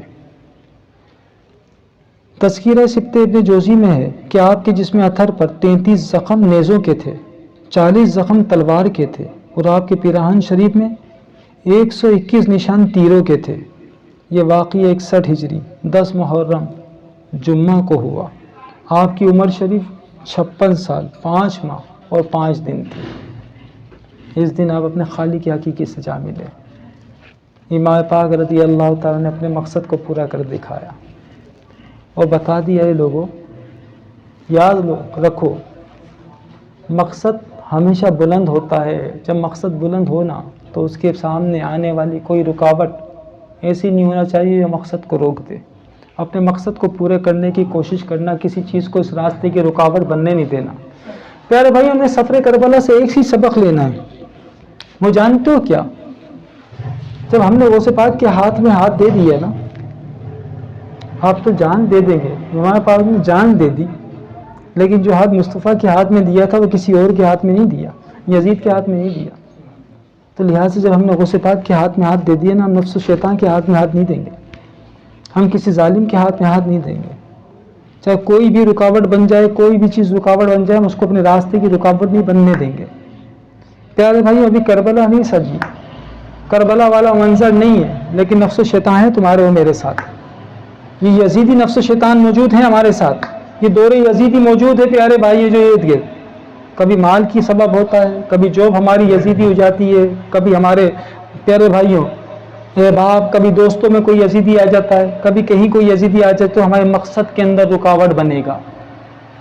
Speaker 1: تذکرہ سبت ابن جوزی میں ہے کہ آپ کے جسم اطہر پر 33 زخم نیزوں کے تھے، 40 زخم تلوار کے تھے، اور آپ کے پیراہن شریف میں 121 نشان تیروں کے تھے۔ یہ واقعہ 61 ہجری 10 محرم جمعہ کو ہوا۔ آپ کی عمر شریف 56 سال 5 ماہ اور 5 دن تھی۔ اس دن آپ اپنے خالق کی حقیقی سے جا ملے۔ امام پاک رضی اللہ تعالیٰ نے اپنے مقصد کو پورا کر دکھایا اور بتا دیا اے لوگوں یاد رکھو مقصد ہمیشہ بلند ہوتا ہے۔ جب مقصد بلند ہونا تو اس کے سامنے آنے والی کوئی رکاوٹ ایسی نہیں ہونا چاہیے جو مقصد کو روک دے۔ اپنے مقصد کو پورے کرنے کی کوشش کرنا، کسی چیز کو اس راستے کی رکاوٹ بننے نہیں دینا۔ پیارے بھائی ہمیں سفر کربلا سے ایک ہی سبق لینا ہے، وہ جانتے ہو کیا؟ جب ہم نے غوث پاک کے ہاتھ میں ہاتھ دے دیا نا، آپ تو جان دے دیں گے، امام پاک نے جان دے دی، لیکن جو ہاتھ مصطفیٰ کے ہاتھ میں دیا تھا وہ کسی اور کے ہاتھ میں نہیں دیا، یزید کے ہاتھ میں نہیں دیا۔ تو لہٰذا جب ہم نے غوث پاک کے ہاتھ میں ہاتھ دے دیا نا، ہم نفس و شیطان کے ہاتھ میں ہاتھ نہیں دیں گے، ہم کسی ظالم کے ہاتھ میں ہاتھ نہیں دیں گے۔ چاہے کوئی بھی رکاوٹ بن جائے، کوئی بھی چیز رکاوٹ بن جائے، ہم اس کو اپنے راستے کی رکاوٹ نہیں بننے دیں گے۔ پیارے بھائی ابھی کربلا نہیں سجی، کربلا والا منظر نہیں ہے، لیکن نفس و شیطان ہے تمہارے اور میرے ساتھ، یہ یزیدی نفس و شیطان موجود ہیں ہمارے ساتھ، یہ دور یزیدی موجود ہے پیارے بھائی۔ جو ارد گرد کبھی مال کی سبب ہوتا ہے، کبھی جاب ہماری یزیدی ہو جاتی ہے، کبھی ہمارے پیارے بھائیوں باپ، کبھی دوستوں میں کوئی یزیدی آ جاتا ہے، کبھی کہیں کوئی یزیدی آ جائے تو ہمارے مقصد کے اندر رکاوٹ بنے گا۔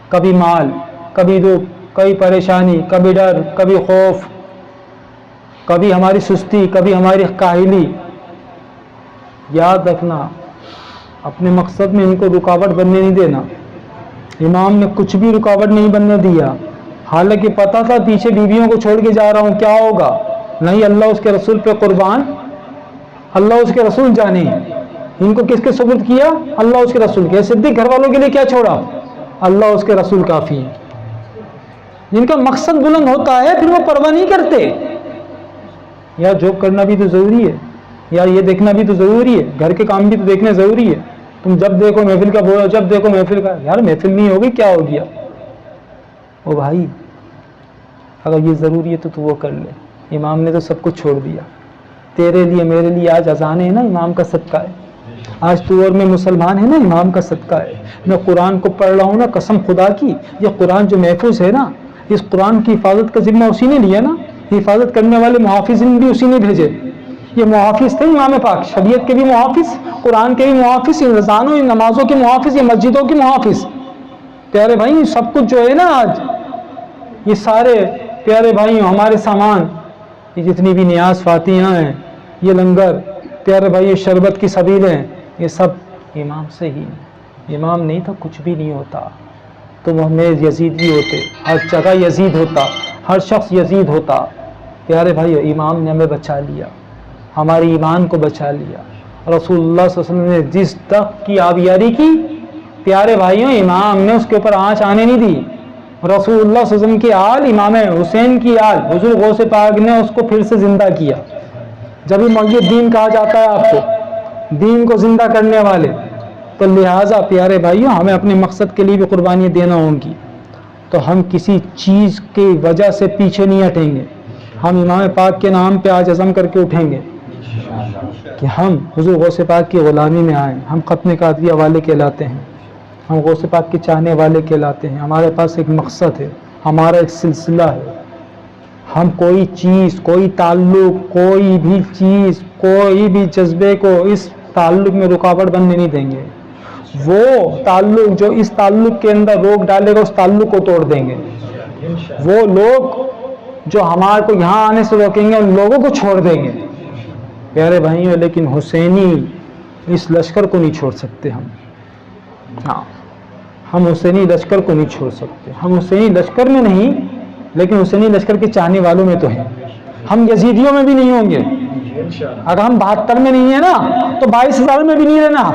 Speaker 1: کبھی مال، کبھی دکھ، کبھی پریشانی، کبھی ڈر، کبھی خوف، کبھی ہماری سستی، کبھی ہماری کاہلی۔ یاد رکھنا اپنے مقصد میں ان کو رکاوٹ بننے نہیں دینا۔ امام نے کچھ بھی رکاوٹ نہیں بننے دیا، حالانکہ پتہ تھا پیچھے بیویوں کو چھوڑ کے جا رہا ہوں، کیا ہوگا؟ نہیں، اللہ اس کے رسول پہ قربان، اللہ اس کے رسول جانے۔ ان کو کس کے سپرد کیا؟ اللہ اس کے رسول کے۔ صدیق گھر والوں کے لیے کیا چھوڑا؟ اللہ اس کے رسول کافی ہے۔ جن کا مقصد بلند ہوتا ہے پھر وہ پرواہ نہیں کرتے۔ یار جاب کرنا بھی تو ضروری ہے، یار یہ دیکھنا بھی تو ضروری ہے، گھر کے کام بھی تو دیکھنے ضروری ہے۔ تم جب دیکھو محفل کا بولو، جب دیکھو محفل کا، یار محفل نہیں ہوگی کیا ہو گیا؟ او بھائی اگر یہ ضروری ہے تو وہ کر لے۔ امام نے تو سب کچھ چھوڑ دیا تیرے لیے، میرے لیے۔ آج اذان ہے نا، امام کا صدقہ ہے۔ آج تو اور میں مسلمان ہے نا، امام کا صدقہ ہے۔ میں قرآن کو پڑھ رہا ہوں نا، قسم خدا کی یہ قرآن جو محفوظ ہے نا، اس قرآن کی حفاظت کا ذمہ اسی نے لیا نا، حفاظت کرنے والے محافظین بھی اسی نے بھیجے۔ یہ محافظ تھے امام پاک، شریعت کے بھی محافظ، قرآن کے بھی محافظ، ان رضانوں، ان نمازوں کے محافظ، یہ مسجدوں کے محافظ۔ پیارے بھائی سب کچھ جو ہے نا آج، یہ سارے پیارے بھائی ہمارے سامان، یہ جتنی بھی نیاز فاتحیاں ہیں، یہ لنگر، پیارے بھائی یہ شربت کی سبیلیں، یہ سب امام سے ہی ہیں۔ امام نہیں تھا کچھ بھی نہیں ہوتا، تو وہ ہمیں یزیدی ہوتے، ہر جگہ یزید ہوتا، ہر شخص یزید ہوتا۔ پیارے بھائی امام نے ہمیں بچا لیا، ہماری ایمان کو بچا لیا۔ رسول اللہ صلی اللہ علیہ وسلم نے جس تک کی آبیاری کی، پیارے بھائیوں امام نے اس کے اوپر آنچ آنے نہیں دی۔ رسول اللہ صلی اللہ علیہ وسلم کی آل، امام حسین کی آل، حضور غوث پاک نے اس کو پھر سے زندہ کیا۔ جب یہ دین کہا جاتا ہے آپ کو، دین کو زندہ کرنے والے، تو لہٰذا پیارے بھائیوں ہمیں اپنے مقصد کے لیے بھی قربانیاں دینا ہوں گی، تو ہم کسی چیز کی وجہ سے پیچھے نہیں ہٹیں گے۔ ہم امام پاک کے نام پہ آج عزم کر کے اٹھیں گے کہ ہم حضور غوث پاک کی غلامی میں آئیں۔ ہم ختم قادریہ والے کہلاتے ہیں، ہم غوث پاک کے چاہنے والے کہلاتے ہیں۔ ہمارے پاس ایک مقصد ہے، ہمارا ایک سلسلہ ہے۔ ہم کوئی چیز، کوئی تعلق، کوئی بھی چیز، کوئی بھی جذبے کو اس تعلق میں رکاوٹ بننے نہیں دیں گے۔ وہ تعلق جو اس تعلق کے اندر روک ڈالے گا، اس تعلق کو توڑ دیں گے۔ وہ لوگ جو ہمارے کو یہاں آنے سے روکیں گے، ان لوگوں کو چھوڑ دیں گے۔ پیارے بھائیوں لیکن حسینی اس لشکر کو نہیں چھوڑ سکتے ہم۔ ہاں، ہم حسینی لشکر کو نہیں چھوڑ سکتے۔ ہم حسینی لشکر میں نہیں، لیکن حسینی لشکر کے چاہنے والوں میں تو ہیں۔ ہم یزیدیوں میں بھی نہیں ہوں گے۔ اگر ہم 72 میں نہیں ہیں نا، تو 22,000 میں بھی نہیں رہنا۔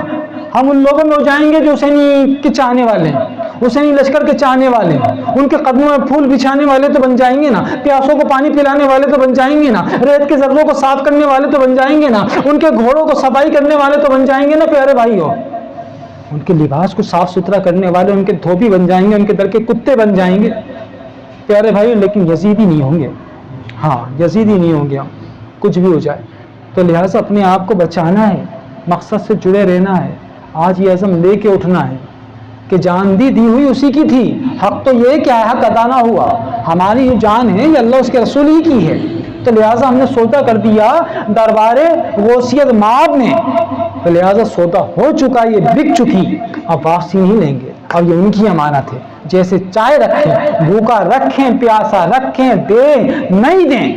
Speaker 1: ہم ان لوگوں میں ہو جائیں گے جو حسینی کے چاہنے والے ہیں، حسینی لشکر کے چاہنے والے ہیں۔ ان کے قدموں میں پھول بچھانے والے تو بن جائیں گے نا، پیاسوں کو پانی پلانے والے تو بن جائیں گے نا، ریت کے ذروں کو صاف کرنے والے تو بن جائیں گے نا، ان کے گھوڑوں کو صفائی کرنے والے تو بن جائیں گے نا پیارے بھائیوں۔ ان کے لباس کو صاف ستھرا کرنے والے ان کے دھوبی بن جائیں گے، ان کے در کے کتے بن جائیں گے پیارے بھائیوں، لیکن یزیدی نہیں ہوں گے۔ ہاں، یزیدی نہیں ہوں گے ہم، کچھ بھی ہو جائے۔ تو لہٰذا اپنے آپ کو بچانا ہے، مقصد سے جڑے رہنا ہے۔ آج یہ عزم لے کے اٹھنا ہے کہ جان دی ہوئی اسی کی تھی، حق تو یہ کیا ہے حق ادا نہ ہوا۔ ہماری جو جان ہے یہ اللہ اس کے رسول ہی کی ہے، تو لہٰذا ہم نے سودا کر دیا دربار غوثیت مآب میں، تو لہٰذا سودا ہو چکا، یہ بک چکی، اب واپسی نہیں لیں گے۔ اب یہ ان کی امانت ہے، جیسے چائے رکھیں، بھوکا رکھیں، پیاسا رکھیں، دیں نہیں دیں،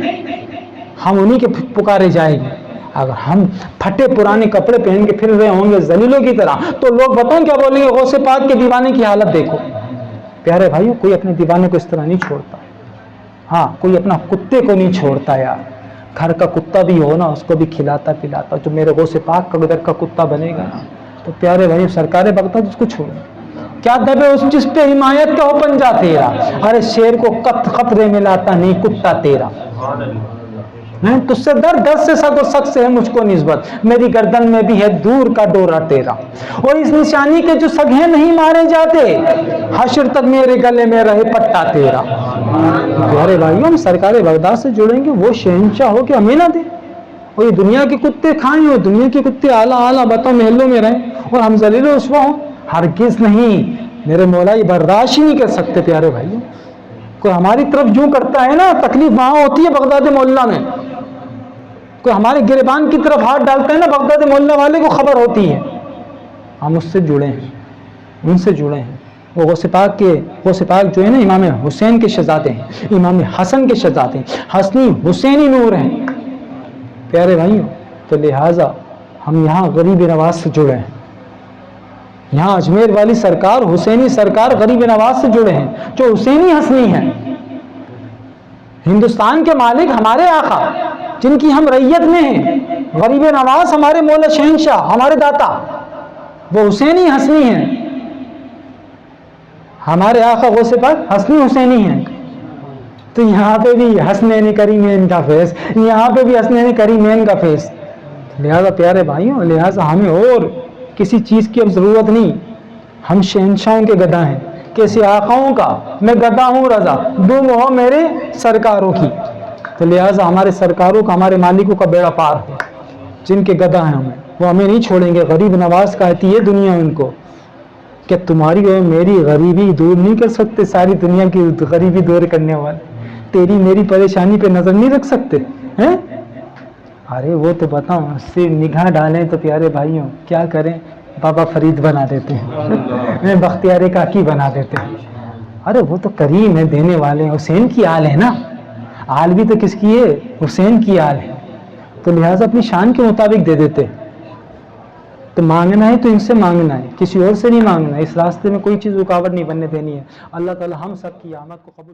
Speaker 1: ہم انہی کے پکارے جائیں گے۔ اگر ہم پھٹے پرانے کپڑے پہن کے پھر رہے ہوں گے ذلیلوں کی طرح، تو لوگ بتائیں کیا بولیں گے، غوث پاک کے دیوانے کی حالت دیکھو۔ پیارے بھائیوں کوئی اپنے دیوانے کو اس طرح نہیں چھوڑتا۔ ہاں، کوئی اپنا کتے کو نہیں چھوڑتا یار، گھر کا کتا بھی ہو نا اس کو بھی کھلاتا پلاتا۔ جو میرے غوث پاک کا گھر کا کتا بنے گا نا، تو پیارے بھائی سرکار بغداد اس کو چھوڑ کیا دبے اس جس پہ حمایت کا ہو پنجا تیرا، ارے شیر کو خطرے میں لاتا نہیں کتا تیرا۔ تجھ سے در سے سگ و سگ سے ہے مجھ کو نسبت، میری گردن میں بھی ہے دور کا ڈورا تیرا، اور اس نشانی کے جو سگ ہیں نہیں مارے جاتے، حشر تک میرے گلے میں رہے پٹا تیرا۔ پیارے بھائیوں ہم سرکار بغداد سے جڑیں گے، وہ شہنشاہ ہو کہ ہمیں نہ دے، اور یہ دنیا کے کتے کھائیں، اور دنیا کے کتے اعلیٰ بتاؤ محلوں میں رہیں، اور ہم ذلیل و رسوا ہوں، ہرگز نہیں۔ میرے مولا یہ برداشت ہی نہیں کر سکتے پیارے بھائیوں۔ کوئی ہماری طرف جو کرتا ہے نا، تکلیف وہاں ہوتی ہے بغداد محلہ میں، کوئی ہمارے گریبان کی طرف ہاتھ ڈالتا ہے نا، بغداد محلہ والے کو خبر ہوتی ہے۔ ہم اس سے جڑے ہیں، ان سے جڑے ہیں۔ وہ غوث پاک جو ہے نا امام حسین کے شہزادے ہیں، امام حسن کے شہزادے ہیں، حسنی حسینی نور ہیں پیارے بھائیوں۔ تو لہٰذا ہم یہاں غریب نواز سے جڑے ہیں، یہاں اجمیر والی سرکار حسینی سرکار غریب نواز سے جڑے ہیں، جو حسینی حسنی ہیں۔ ہندوستان کے مالک ہمارے آقا جن کی ہم ریت میں ہیں، غریب نواز ہمارے مولا شہنشاہ ہمارے داتا، وہ حسینی حسنی ہیں۔ ہمارے آقا غوث پاک حسنی حسینی ہیں۔ تو یہاں پہ بھی حسنین کریمین کا فیض، یہاں پہ بھی حسنین کریمین کا فیض۔ لہذا پیارے بھائیوں، لہذا ہمیں اور کسی چیز کی اب ضرورت نہیں، ہم شہنشاہوں کے گدا ہیں، کیسے آقاؤں کا میں گدا ہوں رضا، دم ہو میرے سرکاروں کی۔ تو لہٰذا ہمارے سرکاروں کا، ہمارے مالکوں کا بیڑا پار ہے، جن کے گدا ہیں وہ ہمیں نہیں چھوڑیں گے۔ غریب نواز کہتی ہے دنیا ان کو کہ تمہاری اور میری غریبی دور نہیں کر سکتے، ساری دنیا کی غریبی دور کرنے والے تیری میری پریشانی پہ نظر نہیں رکھ سکتے ہیں؟ ارے وہ تو بتاؤ، صرف نگاہ ڈالیں تو پیارے بھائیوں کیا کریں، بابا فرید بنا دیتے ہیں، بختیار کاکی بنا دیتے ہیں۔ ارے وہ تو کریم ہے، دینے والے ہیں، حسین کی آل ہے نا، آل بھی تو کس کی ہے؟ حسین کی آل ہے، تو لہٰذا اپنی شان کے مطابق دے دیتے۔ تو مانگنا ہے تو ان سے مانگنا ہے، کسی اور سے نہیں مانگنا ہے، اس راستے میں کوئی چیز رکاوٹ نہیں بننے دینی ہے۔ اللہ تعالی ہم سب کی آمد کو قبول